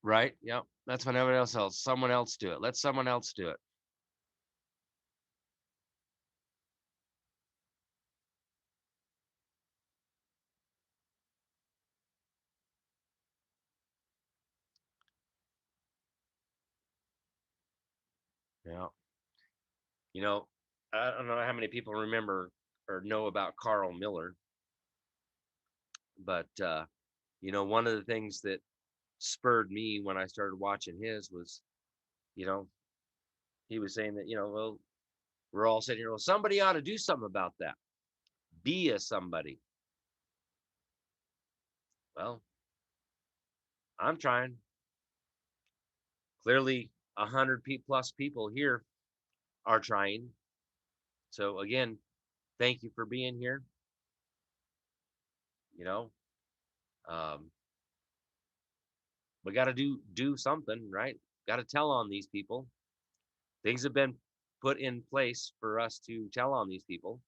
Right? Yep. That's when everybody else. Someone else do it. Let someone else do it. Yeah. You know, I don't know how many people remember or know about Carl Miller, but one of the things that spurred me when I started watching his was, you know, he was saying that, well, we're all sitting here, well, somebody ought to do something about that. Be a somebody. Well, I'm trying. Clearly, 100 plus people here are trying. So again, thank you for being here. You know, um, we got to do something, right? Got to tell on these people. Things have been put in place for us to tell on these people.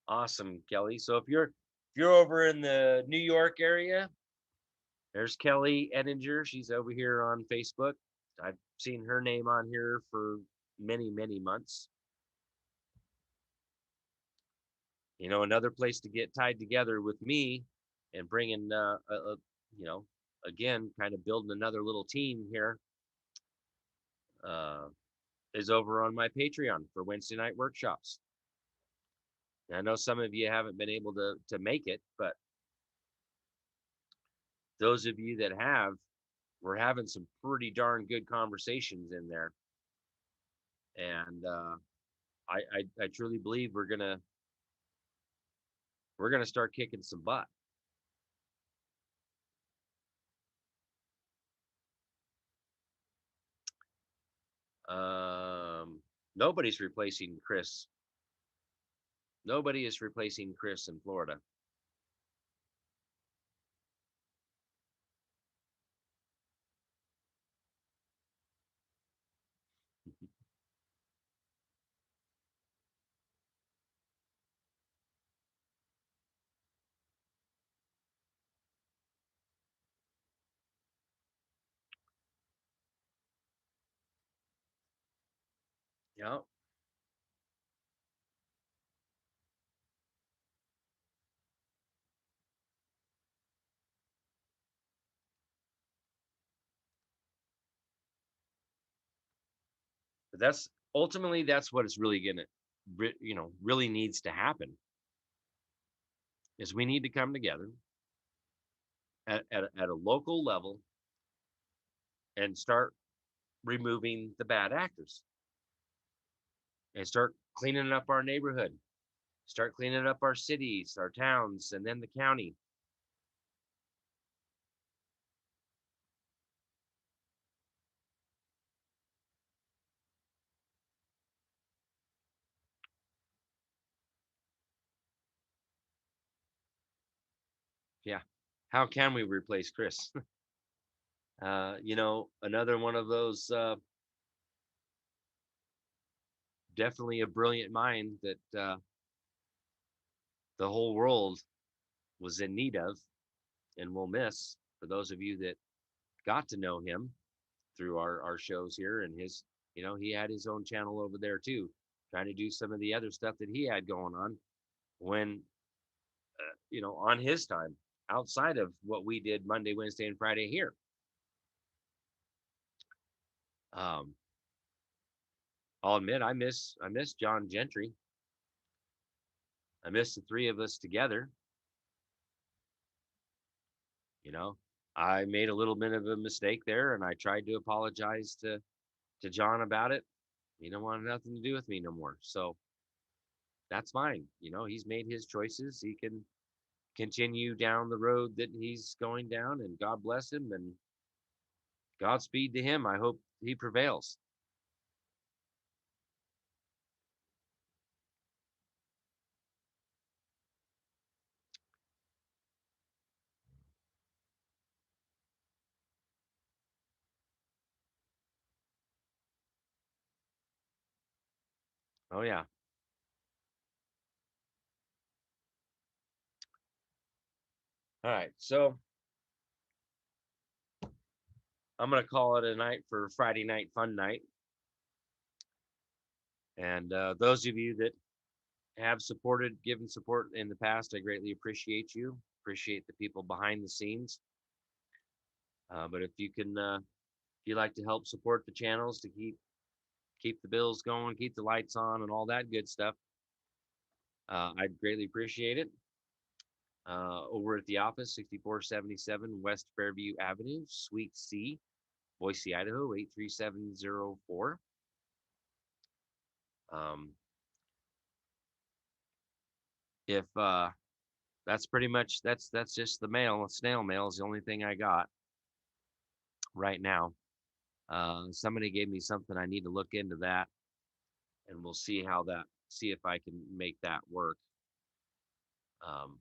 Awesome, Kelly. So if you're over in the New York area, there's Kelly Ettinger. She's over here on Facebook. I've seen her name on here for many, many months. Another place to get tied together with me and bringing, you know, again, kind of building another little team here, uh, is over on my Patreon for Wednesday night workshops. And I know some of you haven't been able to make it, but those of you that have, we're having some pretty darn good conversations in there, and I truly believe we're gonna start kicking some butt. Nobody's replacing Chris. Nobody is replacing Chris in Florida. Yeah, but that's ultimately that's what is really gonna, really needs to happen is we need to come together at a local level and start removing the bad actors and start cleaning up our neighborhood, start cleaning up our cities, our towns, and then the county. Yeah. How can we replace Chris? Another one of those, definitely a brilliant mind that the whole world was in need of and will miss. For those of you that got to know him through our shows here and he had his own channel over there too, trying to do some of the other stuff that he had going on when, on his time outside of what we did Monday, Wednesday, and Friday here. Um, I'll admit I miss John Gentry. I miss the three of us together. You know, I made a little bit of a mistake there, and I tried to apologize to John about it. He don't want nothing to do with me no more. So that's fine. He's made his choices. He can continue down the road that he's going down, and God bless him and Godspeed to him. I hope he prevails. Oh yeah. All right. So I'm gonna call it a night for Friday night fun night. And those of you that have supported, given support in the past, I greatly appreciate you. Appreciate the people behind the scenes. But if you can, if you like to help support the channels to keep the bills going, keep the lights on, and all that good stuff, I'd greatly appreciate it. Over at the office, 6477 West Fairview Avenue, Suite C, Boise, Idaho, 83704. Um, if That's pretty much that's just the mail. Snail mail is the only thing I got right now. Somebody gave me something. I need to look into that, and we'll see if I can make that work. Um,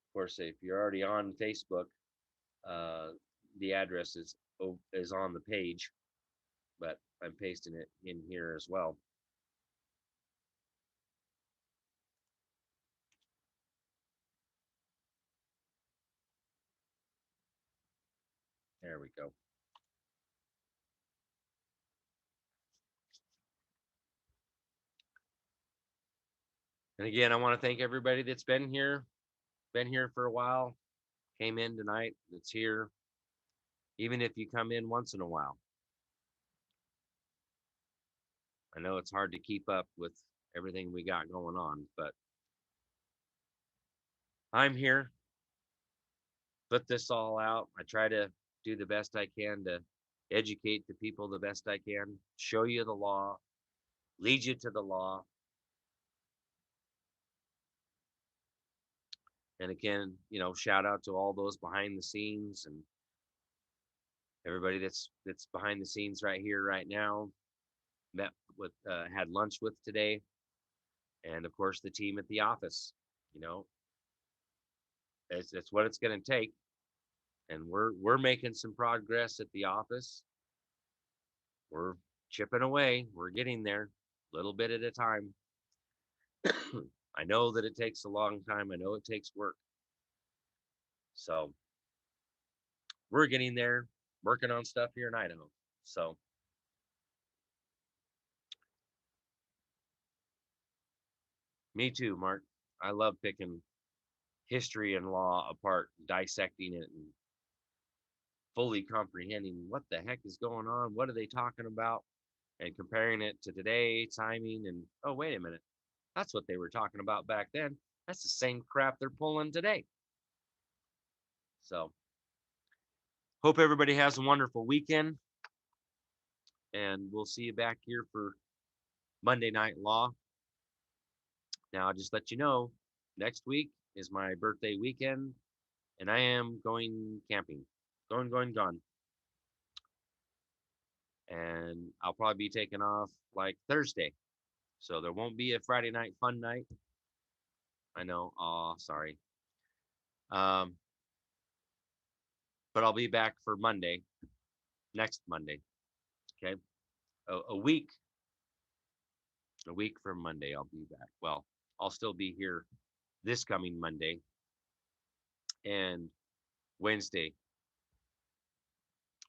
of course, if you're already on Facebook, uh, the address is on the page, but I'm pasting it in here as well. There we go. And again, I want to thank everybody that's been here for a while, came in tonight, that's here, even if you come in once in a while. I know it's hard to keep up with everything we got going on, but I'm here, put this all out. I try to do the best I can to educate the people the best I can, show you the law, lead you to the law. And again, shout out to all those behind the scenes and everybody that's behind the scenes right here, right now. Met with, had lunch with today, and of course the team at the office. You know, it's what it's going to take, and we're making some progress at the office. We're chipping away. We're getting there, a little bit at a time. I know that it takes a long time. I know it takes work. So we're getting there, working on stuff here in Idaho. So me too, Mark. I love picking history and law apart, dissecting it, and fully comprehending what the heck is going on. What are they talking about? And comparing it to today, timing, and oh, wait a minute. That's what they were talking about back then. That's the same crap they're pulling today. So hope everybody has a wonderful weekend. And we'll see you back here for Monday Night Law. Now, I'll just let you know, next week is my birthday weekend, and I am going camping. Gone. And I'll probably be taking off like Thursday. So there won't be a Friday night fun night. I know. Oh, sorry. Um, but I'll be back for Monday, next Monday. Okay. A week from Monday, I'll be back. Well, I'll still be here this coming Monday and Wednesday.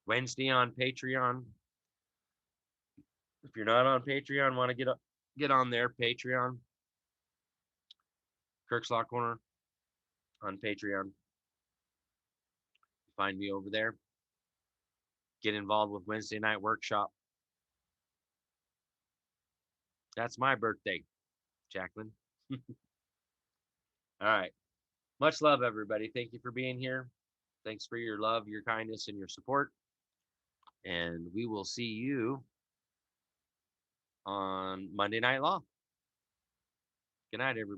Wednesday on Patreon. If you're not on Patreon, want to get on there, Patreon. Kirk's Law Corner on Patreon. Find me over there. Get involved with Wednesday night workshop. That's my birthday, Jacqueline. All right. Much love, everybody. Thank you for being here. Thanks for your love, your kindness, and your support. And we will see you on Monday Night Law. Good night, everybody.